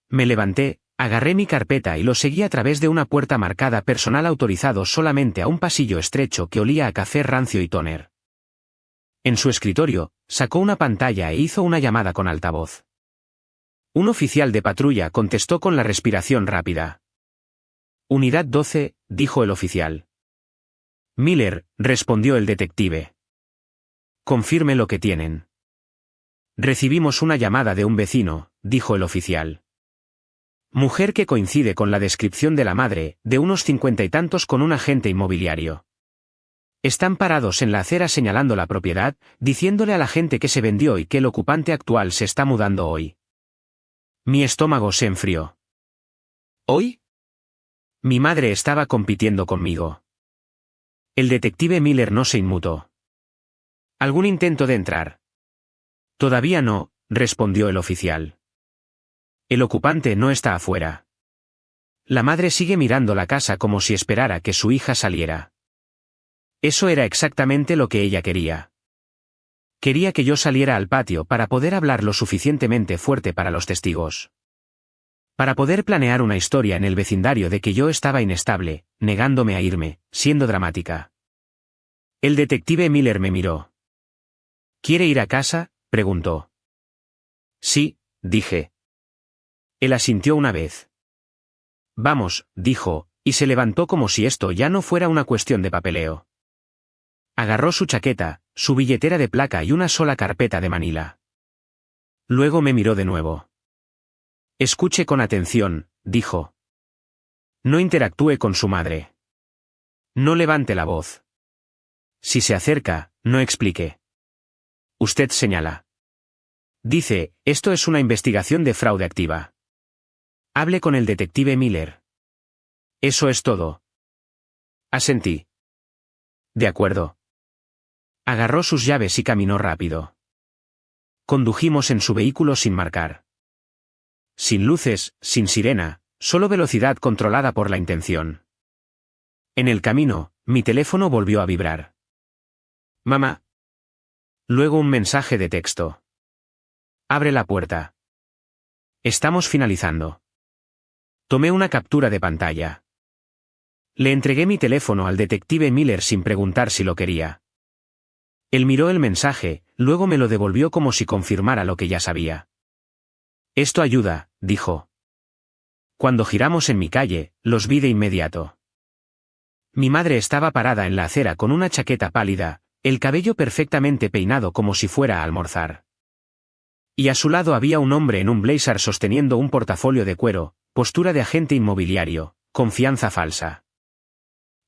Me levanté, agarré mi carpeta y lo seguí a través de una puerta marcada personal autorizado solamente a un pasillo estrecho que olía a café rancio y tóner. En su escritorio, sacó una pantalla e hizo una llamada con altavoz. Un oficial de patrulla contestó con la respiración rápida. Unidad 12, dijo el oficial. Miller, respondió el detective. Confirme lo que tienen. Recibimos una llamada de un vecino, dijo el oficial. Mujer que coincide con la descripción de la madre, de unos 50 y tantos con un agente inmobiliario. Están parados en la acera señalando la propiedad, diciéndole a la gente que se vendió y que el ocupante actual se está mudando hoy. Mi estómago se enfrió. ¿Hoy? Mi madre estaba compitiendo conmigo. El detective Miller no se inmutó. ¿Algún intento de entrar? Todavía no, respondió el oficial. El ocupante no está afuera. La madre sigue mirando la casa como si esperara que su hija saliera. Eso era exactamente lo que ella quería. Quería que yo saliera al patio para poder hablar lo suficientemente fuerte para los testigos. Para poder planear una historia en el vecindario de que yo estaba inestable, negándome a irme, siendo dramática. El detective Miller me miró. ¿Quiere ir a casa?, preguntó. Sí, dije. Él asintió una vez. Vamos, dijo, y se levantó como si esto ya no fuera una cuestión de papeleo. Agarró su chaqueta, su billetera de placa y una sola carpeta de Manila. Luego me miró de nuevo. Escuche con atención, dijo. No interactúe con su madre. No levante la voz. Si se acerca, no explique. Usted señala. Dice, esto es una investigación de fraude activa. Hable con el detective Miller. Eso es todo. Asentí. De acuerdo. Agarró sus llaves y caminó rápido. Condujimos en su vehículo sin marcar. Sin luces, sin sirena, solo velocidad controlada por la intención. En el camino, mi teléfono volvió a vibrar. Mamá. Luego un mensaje de texto. Abre la puerta. Estamos finalizando. Tomé una captura de pantalla. Le entregué mi teléfono al detective Miller sin preguntar si lo quería. Él miró el mensaje, luego me lo devolvió como si confirmara lo que ya sabía. Esto ayuda, dijo. Cuando giramos en mi calle, los vi de inmediato. Mi madre estaba parada en la acera con una chaqueta pálida, el cabello perfectamente peinado como si fuera a almorzar. Y a su lado había un hombre en un blazer sosteniendo un portafolio de cuero, postura de agente inmobiliario, confianza falsa.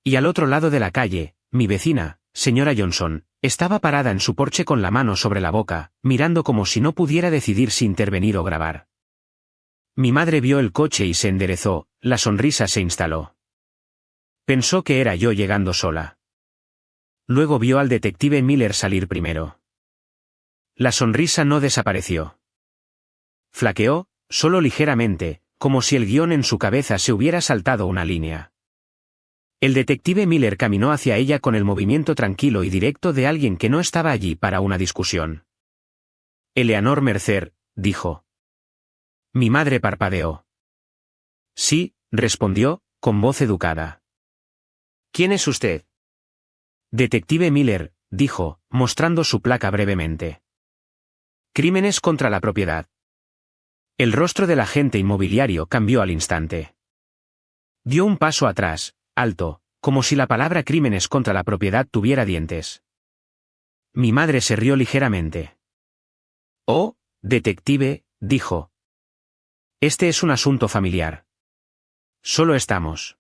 Y al otro lado de la calle, mi vecina, señora Johnson, estaba parada en su porche con la mano sobre la boca, mirando como si no pudiera decidir si intervenir o grabar. Mi madre vio el coche y se enderezó, la sonrisa se instaló. Pensó que era yo llegando sola. Luego vio al detective Miller salir primero. La sonrisa no desapareció. Flaqueó, solo ligeramente, como si el guión en su cabeza se hubiera saltado una línea. El detective Miller caminó hacia ella con el movimiento tranquilo y directo de alguien que no estaba allí para una discusión. Eleanor Mercer, dijo. Mi madre parpadeó. Sí, respondió, con voz educada. ¿Quién es usted? Detective Miller, dijo, mostrando su placa brevemente. Crímenes contra la propiedad. El rostro del agente inmobiliario cambió al instante. Dio un paso atrás, alto, como si la palabra crímenes contra la propiedad tuviera dientes. Mi madre se rió ligeramente. Oh, detective, dijo. Este es un asunto familiar. Solo estamos.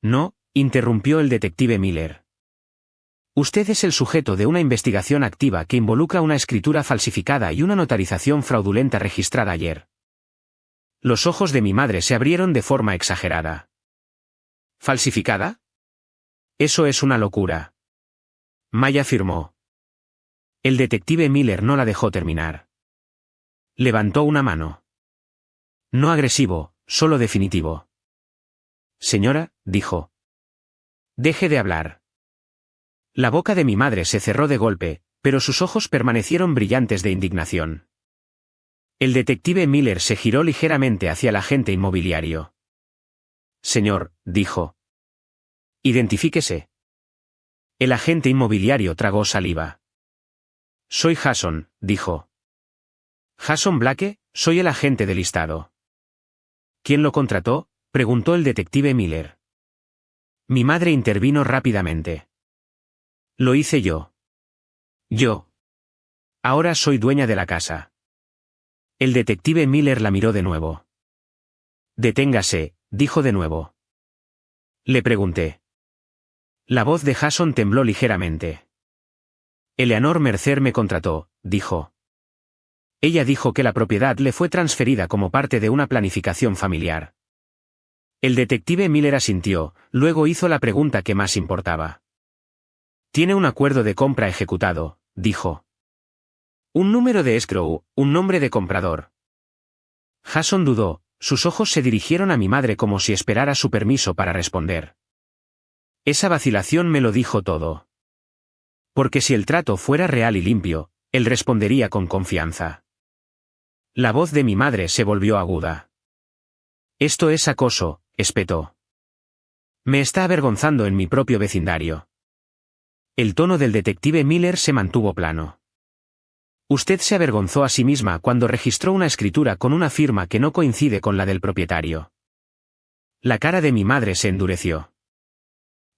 No, interrumpió el detective Miller. Usted es el sujeto de una investigación activa que involucra una escritura falsificada y una notarización fraudulenta registrada ayer. Los ojos de mi madre se abrieron de forma exagerada. ¿Falsificada? Eso es una locura. Maya afirmó. El detective Miller no la dejó terminar. Levantó una mano. No agresivo, solo definitivo. Señora, dijo. Deje de hablar. La boca de mi madre se cerró de golpe, pero sus ojos permanecieron brillantes de indignación. El detective Miller se giró ligeramente hacia el agente inmobiliario. Señor, dijo. Identifíquese. El agente inmobiliario tragó saliva. Soy Jason, dijo. Jason Blake, soy el agente del listado. ¿Quién lo contrató?, preguntó el detective Miller. Mi madre intervino rápidamente. Lo hice yo. Yo. Ahora soy dueña de la casa. El detective Miller la miró de nuevo. Deténgase, dijo de nuevo. Le pregunté. La voz de Jason tembló ligeramente. Eleanor Mercer me contrató, dijo. Ella dijo que la propiedad le fue transferida como parte de una planificación familiar. El detective Miller asintió, luego hizo la pregunta que más importaba. Tiene un acuerdo de compra ejecutado, dijo. Un número de escrow, un nombre de comprador. Jason dudó, sus ojos se dirigieron a mi madre como si esperara su permiso para responder. Esa vacilación me lo dijo todo. Porque si el trato fuera real y limpio, él respondería con confianza. La voz de mi madre se volvió aguda. Esto es acoso, espetó. Me está avergonzando en mi propio vecindario. El tono del detective Miller se mantuvo plano. Usted se avergonzó a sí misma cuando registró una escritura con una firma que no coincide con la del propietario. La cara de mi madre se endureció.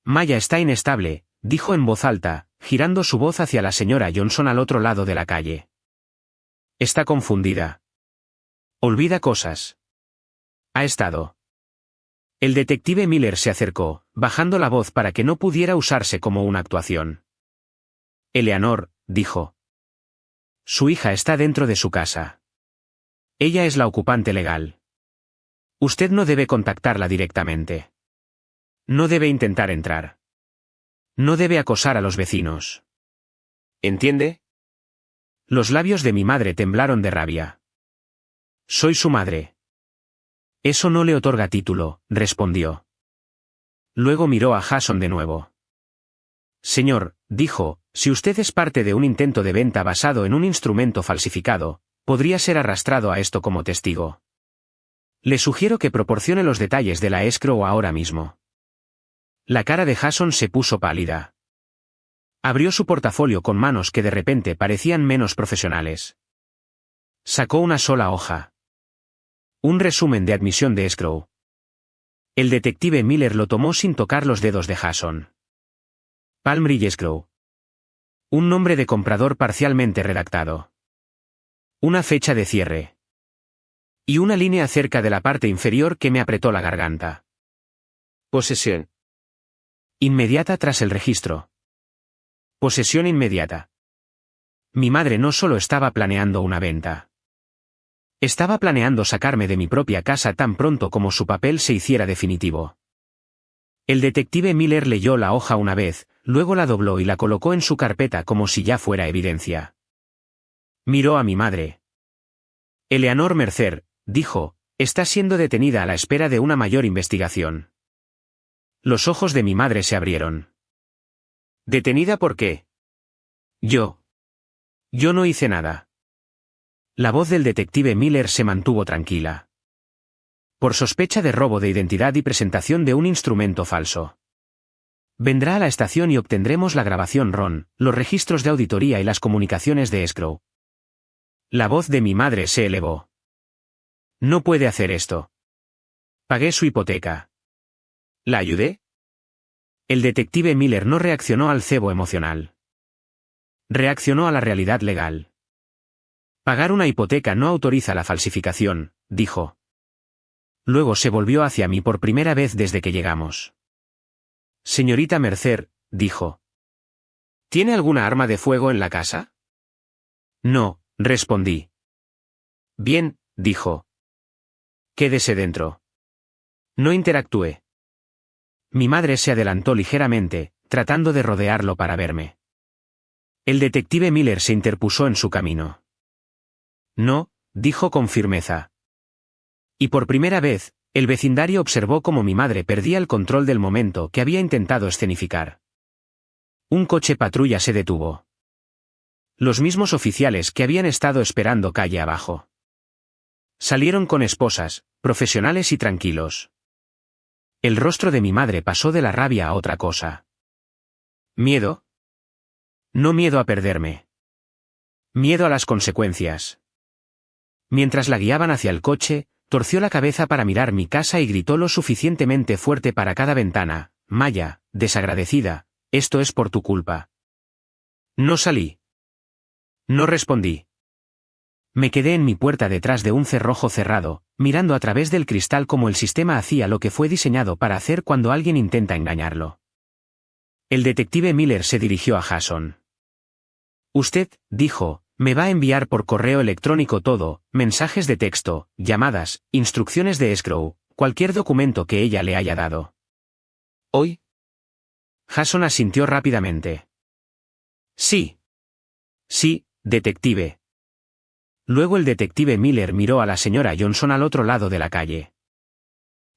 Maya está inestable, dijo en voz alta, girando su voz hacia la señora Johnson al otro lado de la calle. Está confundida. Olvida cosas. Ha estado El detective Miller se acercó, bajando la voz para que no pudiera usarse como una actuación. Eleanor, dijo. Su hija está dentro de su casa. Ella es la ocupante legal. Usted no debe contactarla directamente. No debe intentar entrar. No debe acosar a los vecinos. ¿Entiende? Los labios de mi madre temblaron de rabia. Soy su madre. Eso no le otorga título, respondió. Luego miró a Jason de nuevo. Señor, dijo, si usted es parte de un intento de venta basado en un instrumento falsificado, podría ser arrastrado a esto como testigo. Le sugiero que proporcione los detalles de la escrow ahora mismo. La cara de Jason se puso pálida. Abrió su portafolio con manos que de repente parecían menos profesionales. Sacó una sola hoja. Un resumen de admisión de escrow. El detective Miller lo tomó sin tocar los dedos de Jason. Palm Ridge Escrow. Un nombre de comprador parcialmente redactado. Una fecha de cierre. Y una línea cerca de la parte inferior que me apretó la garganta. Posesión. Inmediata tras el registro. Posesión inmediata. Mi madre no solo estaba planeando una venta. Estaba planeando sacarme de mi propia casa tan pronto como su papel se hiciera definitivo. El detective Miller leyó la hoja una vez, luego la dobló y la colocó en su carpeta como si ya fuera evidencia. Miró a mi madre. Eleanor Mercer, dijo, está siendo detenida a la espera de una mayor investigación. Los ojos de mi madre se abrieron. ¿Detenida por qué? Yo no hice nada. La voz del detective Miller se mantuvo tranquila. Por sospecha de robo de identidad y presentación de un instrumento falso. Vendrá a la estación y obtendremos la grabación RON, los registros de auditoría y las comunicaciones de escrow. La voz de mi madre se elevó. No puede hacer esto. Pagué su hipoteca. ¿La ayudé? El detective Miller no reaccionó al cebo emocional. Reaccionó a la realidad legal. Pagar una hipoteca no autoriza la falsificación, dijo. Luego se volvió hacia mí por primera vez desde que llegamos. Señorita Mercer, dijo. ¿Tiene alguna arma de fuego en la casa? No, respondí. Bien, dijo. Quédese dentro. No interactué. Mi madre se adelantó ligeramente, tratando de rodearlo para verme. El detective Miller se interpuso en su camino. No, dijo con firmeza. Y por primera vez, el vecindario observó cómo mi madre perdía el control del momento que había intentado escenificar. Un coche patrulla se detuvo. Los mismos oficiales que habían estado esperando calle abajo. Salieron con esposas, profesionales y tranquilos. El rostro de mi madre pasó de la rabia a otra cosa. ¿Miedo? No miedo a perderme. Miedo a las consecuencias. Mientras la guiaban hacia el coche, torció la cabeza para mirar mi casa y gritó lo suficientemente fuerte para cada ventana: Maya, desagradecida, esto es por tu culpa. No salí. No respondí. Me quedé en mi puerta detrás de un cerrojo cerrado, mirando a través del cristal como el sistema hacía lo que fue diseñado para hacer cuando alguien intenta engañarlo. El detective Miller se dirigió a Jason. Usted, dijo, me va a enviar por correo electrónico todo, mensajes de texto, llamadas, instrucciones de escrow, cualquier documento que ella le haya dado. ¿Hoy? Jason asintió rápidamente. Sí. Sí, detective. Luego el detective Miller miró a la señora Johnson al otro lado de la calle.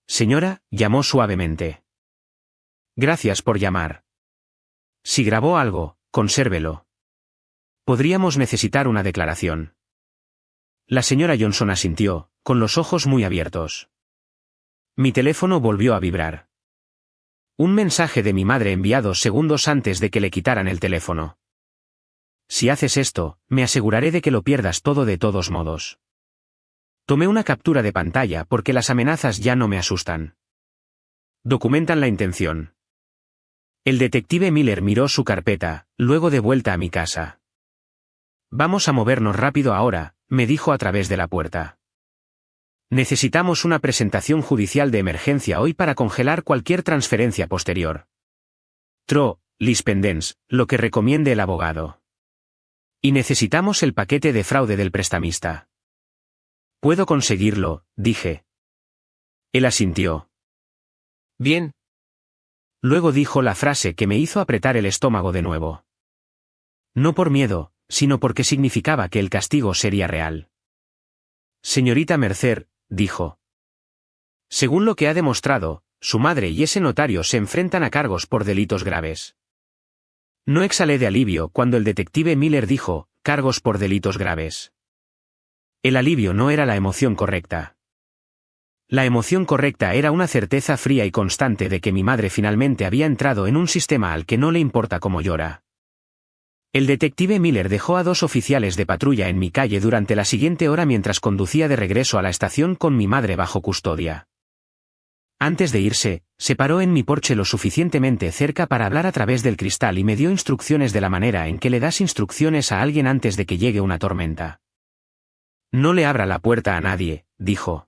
Señora, llamó suavemente. Gracias por llamar. Si grabó algo, consérvelo. Podríamos necesitar una declaración. La señora Johnson asintió, con los ojos muy abiertos. Mi teléfono volvió a vibrar. Un mensaje de mi madre enviado segundos antes de que le quitaran el teléfono. Si haces esto, me aseguraré de que lo pierdas todo de todos modos. Tomé una captura de pantalla porque las amenazas ya no me asustan. Documentan la intención. El detective Miller miró su carpeta, luego de vuelta a mi casa. Vamos a movernos rápido ahora, me dijo a través de la puerta. Necesitamos una presentación judicial de emergencia hoy para congelar cualquier transferencia posterior. Tro, lispendens, lo que recomiende el abogado. Y necesitamos el paquete de fraude del prestamista. Puedo conseguirlo, dije. Él asintió. Bien. Luego dijo la frase que me hizo apretar el estómago de nuevo. No por miedo, sino porque significaba que el castigo sería real. Señorita Mercer, dijo. Según lo que ha demostrado, su madre y ese notario se enfrentan a cargos por delitos graves. No exhalé de alivio cuando el detective Miller dijo, cargos por delitos graves. El alivio no era la emoción correcta. La emoción correcta era una certeza fría y constante de que mi madre finalmente había entrado en un sistema al que no le importa cómo llora. El detective Miller dejó a 2 oficiales de patrulla en mi calle durante la siguiente hora mientras conducía de regreso a la estación con mi madre bajo custodia. Antes de irse, se paró en mi porche lo suficientemente cerca para hablar a través del cristal y me dio instrucciones de la manera en que le das instrucciones a alguien antes de que llegue una tormenta. No le abra la puerta a nadie, dijo.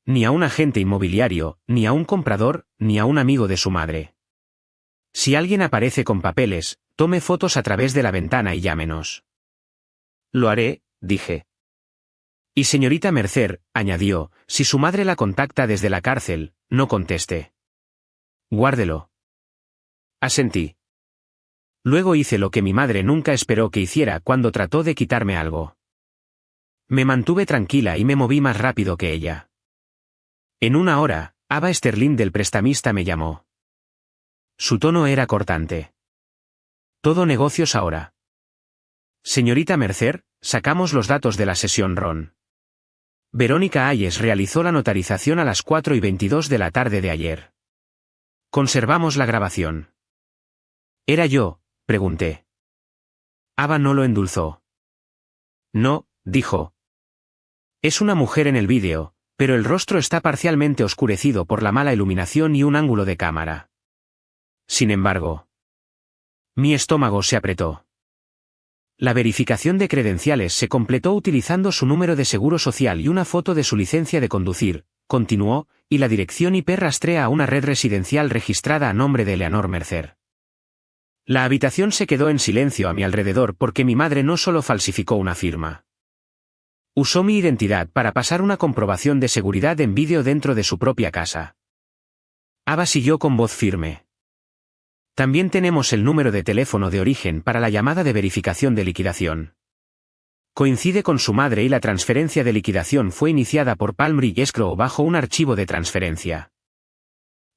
Ni a un agente inmobiliario, ni a un comprador, ni a un amigo de su madre. Si alguien aparece con papeles, tome fotos a través de la ventana y llámenos. Lo haré, dije. Y señorita Mercer, añadió, si su madre la contacta desde la cárcel, no conteste. Guárdelo. Asentí. Luego hice lo que mi madre nunca esperó que hiciera cuando trató de quitarme algo. Me mantuve tranquila y me moví más rápido que ella. En una hora, Ava Sterling del prestamista me llamó. Su tono era cortante. Todo negocios ahora. Señorita Mercer, sacamos los datos de la sesión Ron. Verónica Ayes realizó la notarización a las 4:22 de la tarde de ayer. Conservamos la grabación. ¿Era yo?, pregunté. Ava no lo endulzó. No, dijo. Es una mujer en el vídeo, pero el rostro está parcialmente oscurecido por la mala iluminación y un ángulo de cámara. Sin embargo, mi estómago se apretó. La verificación de credenciales se completó utilizando su número de seguro social y una foto de su licencia de conducir, continuó, y la dirección IP rastrea a una red residencial registrada a nombre de Eleanor Mercer. La habitación se quedó en silencio a mi alrededor porque mi madre no solo falsificó una firma. Usó mi identidad para pasar una comprobación de seguridad en vídeo dentro de su propia casa. Ava siguió con voz firme. También tenemos el número de teléfono de origen para la llamada de verificación de liquidación. Coincide con su madre y la transferencia de liquidación fue iniciada por Palm Ridge Escrow bajo un archivo de transferencia.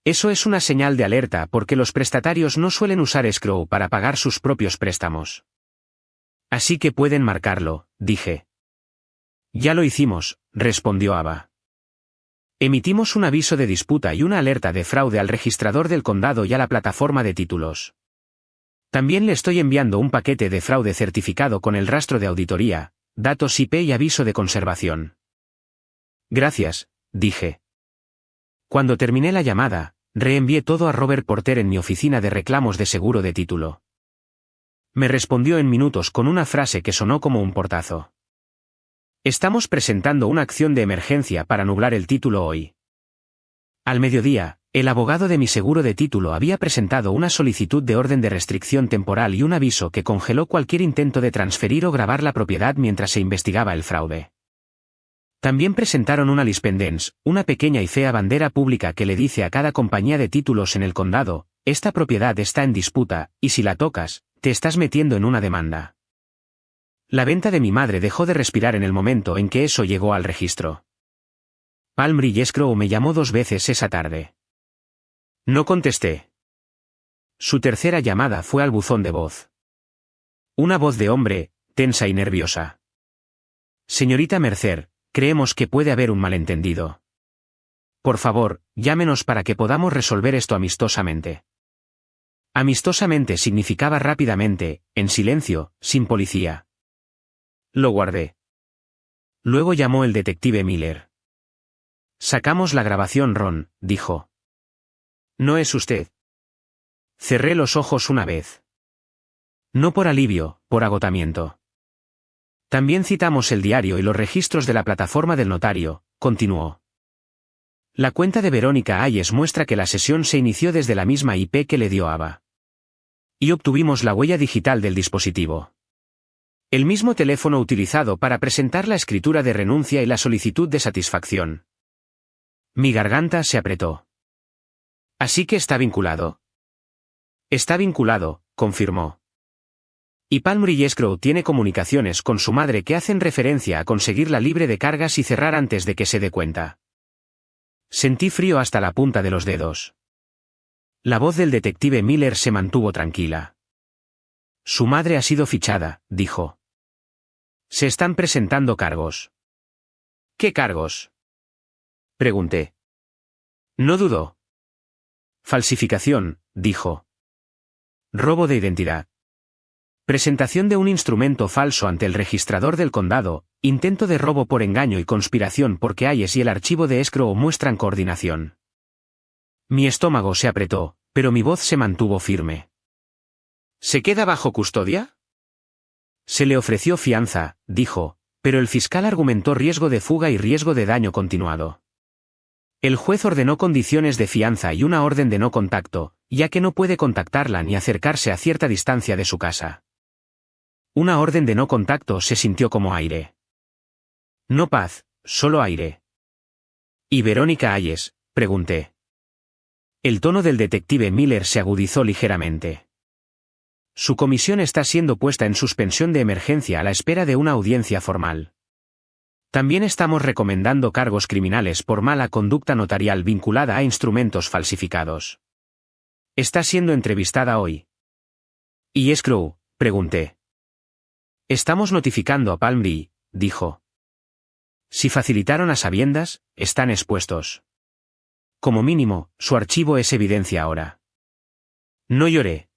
Eso es una señal de alerta porque los prestatarios no suelen usar escrow para pagar sus propios préstamos. Así que pueden marcarlo, dije. Ya lo hicimos, respondió Ava. Emitimos un aviso de disputa y una alerta de fraude al registrador del condado y a la plataforma de títulos. También le estoy enviando un paquete de fraude certificado con el rastro de auditoría, datos IP y aviso de conservación. Gracias, dije. Cuando terminé la llamada, reenvié todo a Robert Porter en mi oficina de reclamos de seguro de título. Me respondió en minutos con una frase que sonó como un portazo. Estamos presentando una acción de emergencia para nublar el título hoy. Al mediodía, el abogado de mi seguro de título había presentado una solicitud de orden de restricción temporal y un aviso que congeló cualquier intento de transferir o grabar la propiedad mientras se investigaba el fraude. También presentaron una lispendens, una pequeña y fea bandera pública que le dice a cada compañía de títulos en el condado, esta propiedad está en disputa, y si la tocas, te estás metiendo en una demanda. La venta de mi madre dejó de respirar en el momento en que eso llegó al registro. Palm Ridge Escrow me llamó 2 veces esa tarde. No contesté. Su tercera llamada fue al buzón de voz. Una voz de hombre, tensa y nerviosa. Señorita Mercer, creemos que puede haber un malentendido. Por favor, llámenos para que podamos resolver esto amistosamente. Amistosamente significaba rápidamente, en silencio, sin policía. Lo guardé. Luego llamó el detective Miller. Sacamos la grabación, Ron, dijo. No es usted. Cerré los ojos una vez. No por alivio, por agotamiento. También citamos el diario y los registros de la plataforma del notario, continuó. La cuenta de Verónica Hayes muestra que la sesión se inició desde la misma IP que le dio Ava. Y obtuvimos la huella digital del dispositivo. El mismo teléfono utilizado para presentar la escritura de renuncia y la solicitud de satisfacción. Mi garganta se apretó. Así que está vinculado. Está vinculado, confirmó. Y Palm Ridge Escrow tiene comunicaciones con su madre que hacen referencia a conseguirla libre de cargas y cerrar antes de que se dé cuenta. Sentí frío hasta la punta de los dedos. La voz del detective Miller se mantuvo tranquila. Su madre ha sido fichada, dijo. Se están presentando cargos. ¿Qué cargos? Pregunté. No dudó. Falsificación, dijo. Robo de identidad. Presentación de un instrumento falso ante el registrador del condado, intento de robo por engaño y conspiración porque Hayes y el archivo de escrow muestran coordinación. Mi estómago se apretó, pero mi voz se mantuvo firme. ¿Se queda bajo custodia? Se le ofreció fianza, dijo, pero el fiscal argumentó riesgo de fuga y riesgo de daño continuado. El juez ordenó condiciones de fianza y una orden de no contacto, ya que no puede contactarla ni acercarse a cierta distancia de su casa. Una orden de no contacto se sintió como aire. No paz, solo aire. ¿Y Verónica Hayes? Pregunté. El tono del detective Miller se agudizó ligeramente. Su comisión está siendo puesta en suspensión de emergencia a la espera de una audiencia formal. También estamos recomendando cargos criminales por mala conducta notarial vinculada a instrumentos falsificados. Está siendo entrevistada hoy. ¿Y escrow? Pregunté. Estamos notificando a Palm Ridge, dijo. Si facilitaron a sabiendas, están expuestos. Como mínimo, su archivo es evidencia ahora. No lloré.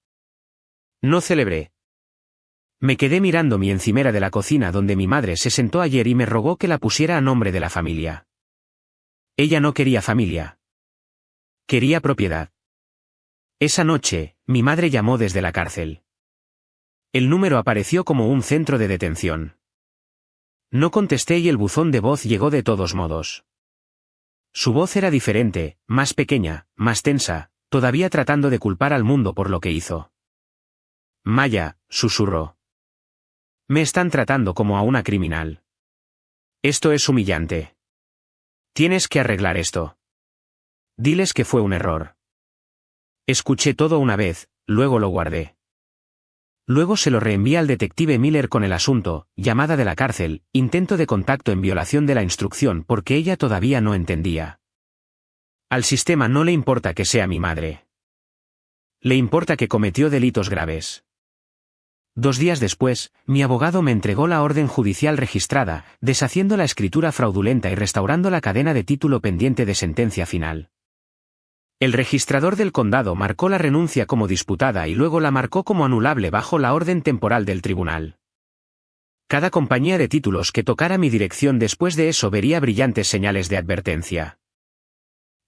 No celebré. Me quedé mirando mi encimera de la cocina donde mi madre se sentó ayer y me rogó que la pusiera a nombre de la familia. Ella no quería familia. Quería propiedad. Esa noche, mi madre llamó desde la cárcel. El número apareció como un centro de detención. No contesté y el buzón de voz llegó de todos modos. Su voz era diferente, más pequeña, más tensa, todavía tratando de culpar al mundo por lo que hizo. Maya, susurró. Me están tratando como a una criminal. Esto es humillante. Tienes que arreglar esto. Diles que fue un error. Escuché todo una vez, luego lo guardé. Luego se lo reenvié al detective Miller con el asunto, llamada de la cárcel, intento de contacto en violación de la instrucción porque ella todavía no entendía. Al sistema no le importa que sea mi madre. Le importa que cometió delitos graves. 2 días después, mi abogado me entregó la orden judicial registrada, deshaciendo la escritura fraudulenta y restaurando la cadena de título pendiente de sentencia final. El registrador del condado marcó la renuncia como disputada y luego la marcó como anulable bajo la orden temporal del tribunal. Cada compañía de títulos que tocara mi dirección después de eso vería brillantes señales de advertencia.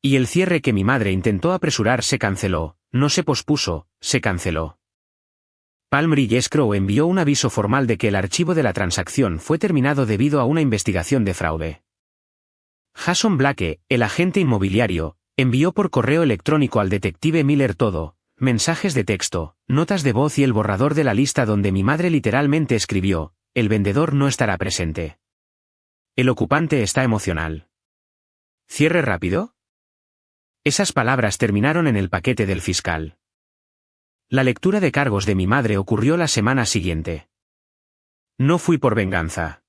Y el cierre que mi madre intentó apresurar se canceló, no se pospuso, se canceló. Palm Ridge Escrow envió un aviso formal de que el archivo de la transacción fue terminado debido a una investigación de fraude. Jason Blake, el agente inmobiliario, envió por correo electrónico al detective Miller todo, mensajes de texto, notas de voz y el borrador de la lista donde mi madre literalmente escribió, el vendedor no estará presente. El ocupante está emocional. ¿Cierre rápido? Esas palabras terminaron en el paquete del fiscal. La lectura de cargos de mi madre ocurrió la semana siguiente. No fui por venganza.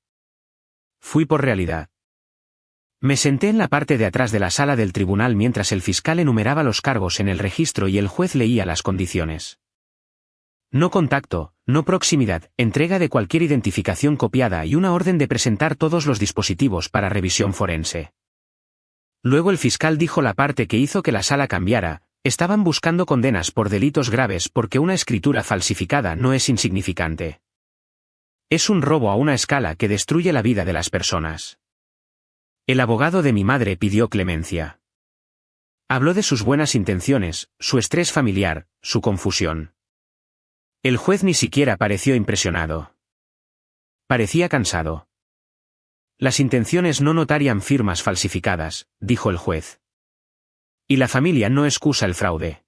Fui por realidad. Me senté en la parte de atrás de la sala del tribunal mientras el fiscal enumeraba los cargos en el registro y el juez leía las condiciones. No contacto, no proximidad, entrega de cualquier identificación copiada y una orden de presentar todos los dispositivos para revisión forense. Luego el fiscal dijo la parte que hizo que la sala cambiara, estaban buscando condenas por delitos graves porque una escritura falsificada no es insignificante. Es un robo a una escala que destruye la vida de las personas. El abogado de mi madre pidió clemencia. Habló de sus buenas intenciones, su estrés familiar, su confusión. El juez ni siquiera pareció impresionado. Parecía cansado. Las intenciones no notarían firmas falsificadas, dijo el juez. Y la familia no excusa el fraude.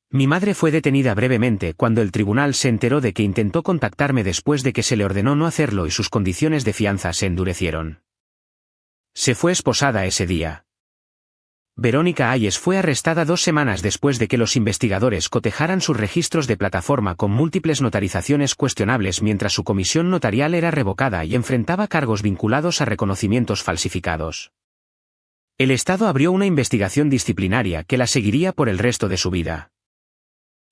Mi madre fue detenida brevemente cuando el tribunal se enteró de que intentó contactarme después de que se le ordenó no hacerlo y sus condiciones de fianza se endurecieron. Se fue esposada ese día. Verónica Ayes fue arrestada 2 semanas después de que los investigadores cotejaran sus registros de plataforma con múltiples notarizaciones cuestionables mientras su comisión notarial era revocada y enfrentaba cargos vinculados a reconocimientos falsificados. El Estado abrió una investigación disciplinaria que la seguiría por el resto de su vida.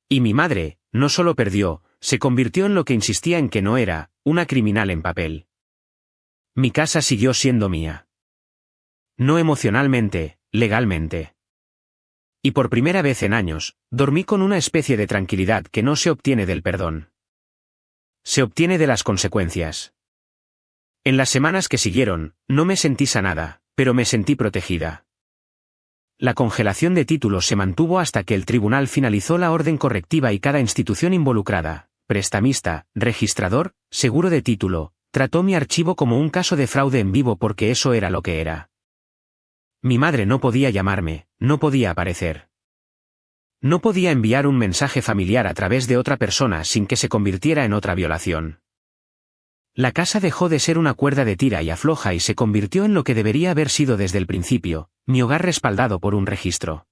Y mi madre, no solo perdió, se convirtió en lo que insistía en que no era, una criminal en papel. Mi casa siguió siendo mía. No emocionalmente, legalmente. Y por primera vez en años, dormí con una especie de tranquilidad que no se obtiene del perdón. Se obtiene de las consecuencias. En las semanas que siguieron, no me sentí sanada, pero me sentí protegida. La congelación de títulos se mantuvo hasta que el tribunal finalizó la orden correctiva y cada institución involucrada, prestamista, registrador, seguro de título, trató mi archivo como un caso de fraude en vivo porque eso era lo que era. Mi madre no podía llamarme, no podía aparecer. No podía enviar un mensaje familiar a través de otra persona sin que se convirtiera en otra violación. La casa dejó de ser una cuerda de tira y afloja y se convirtió en lo que debería haber sido desde el principio, mi hogar respaldado por un registro.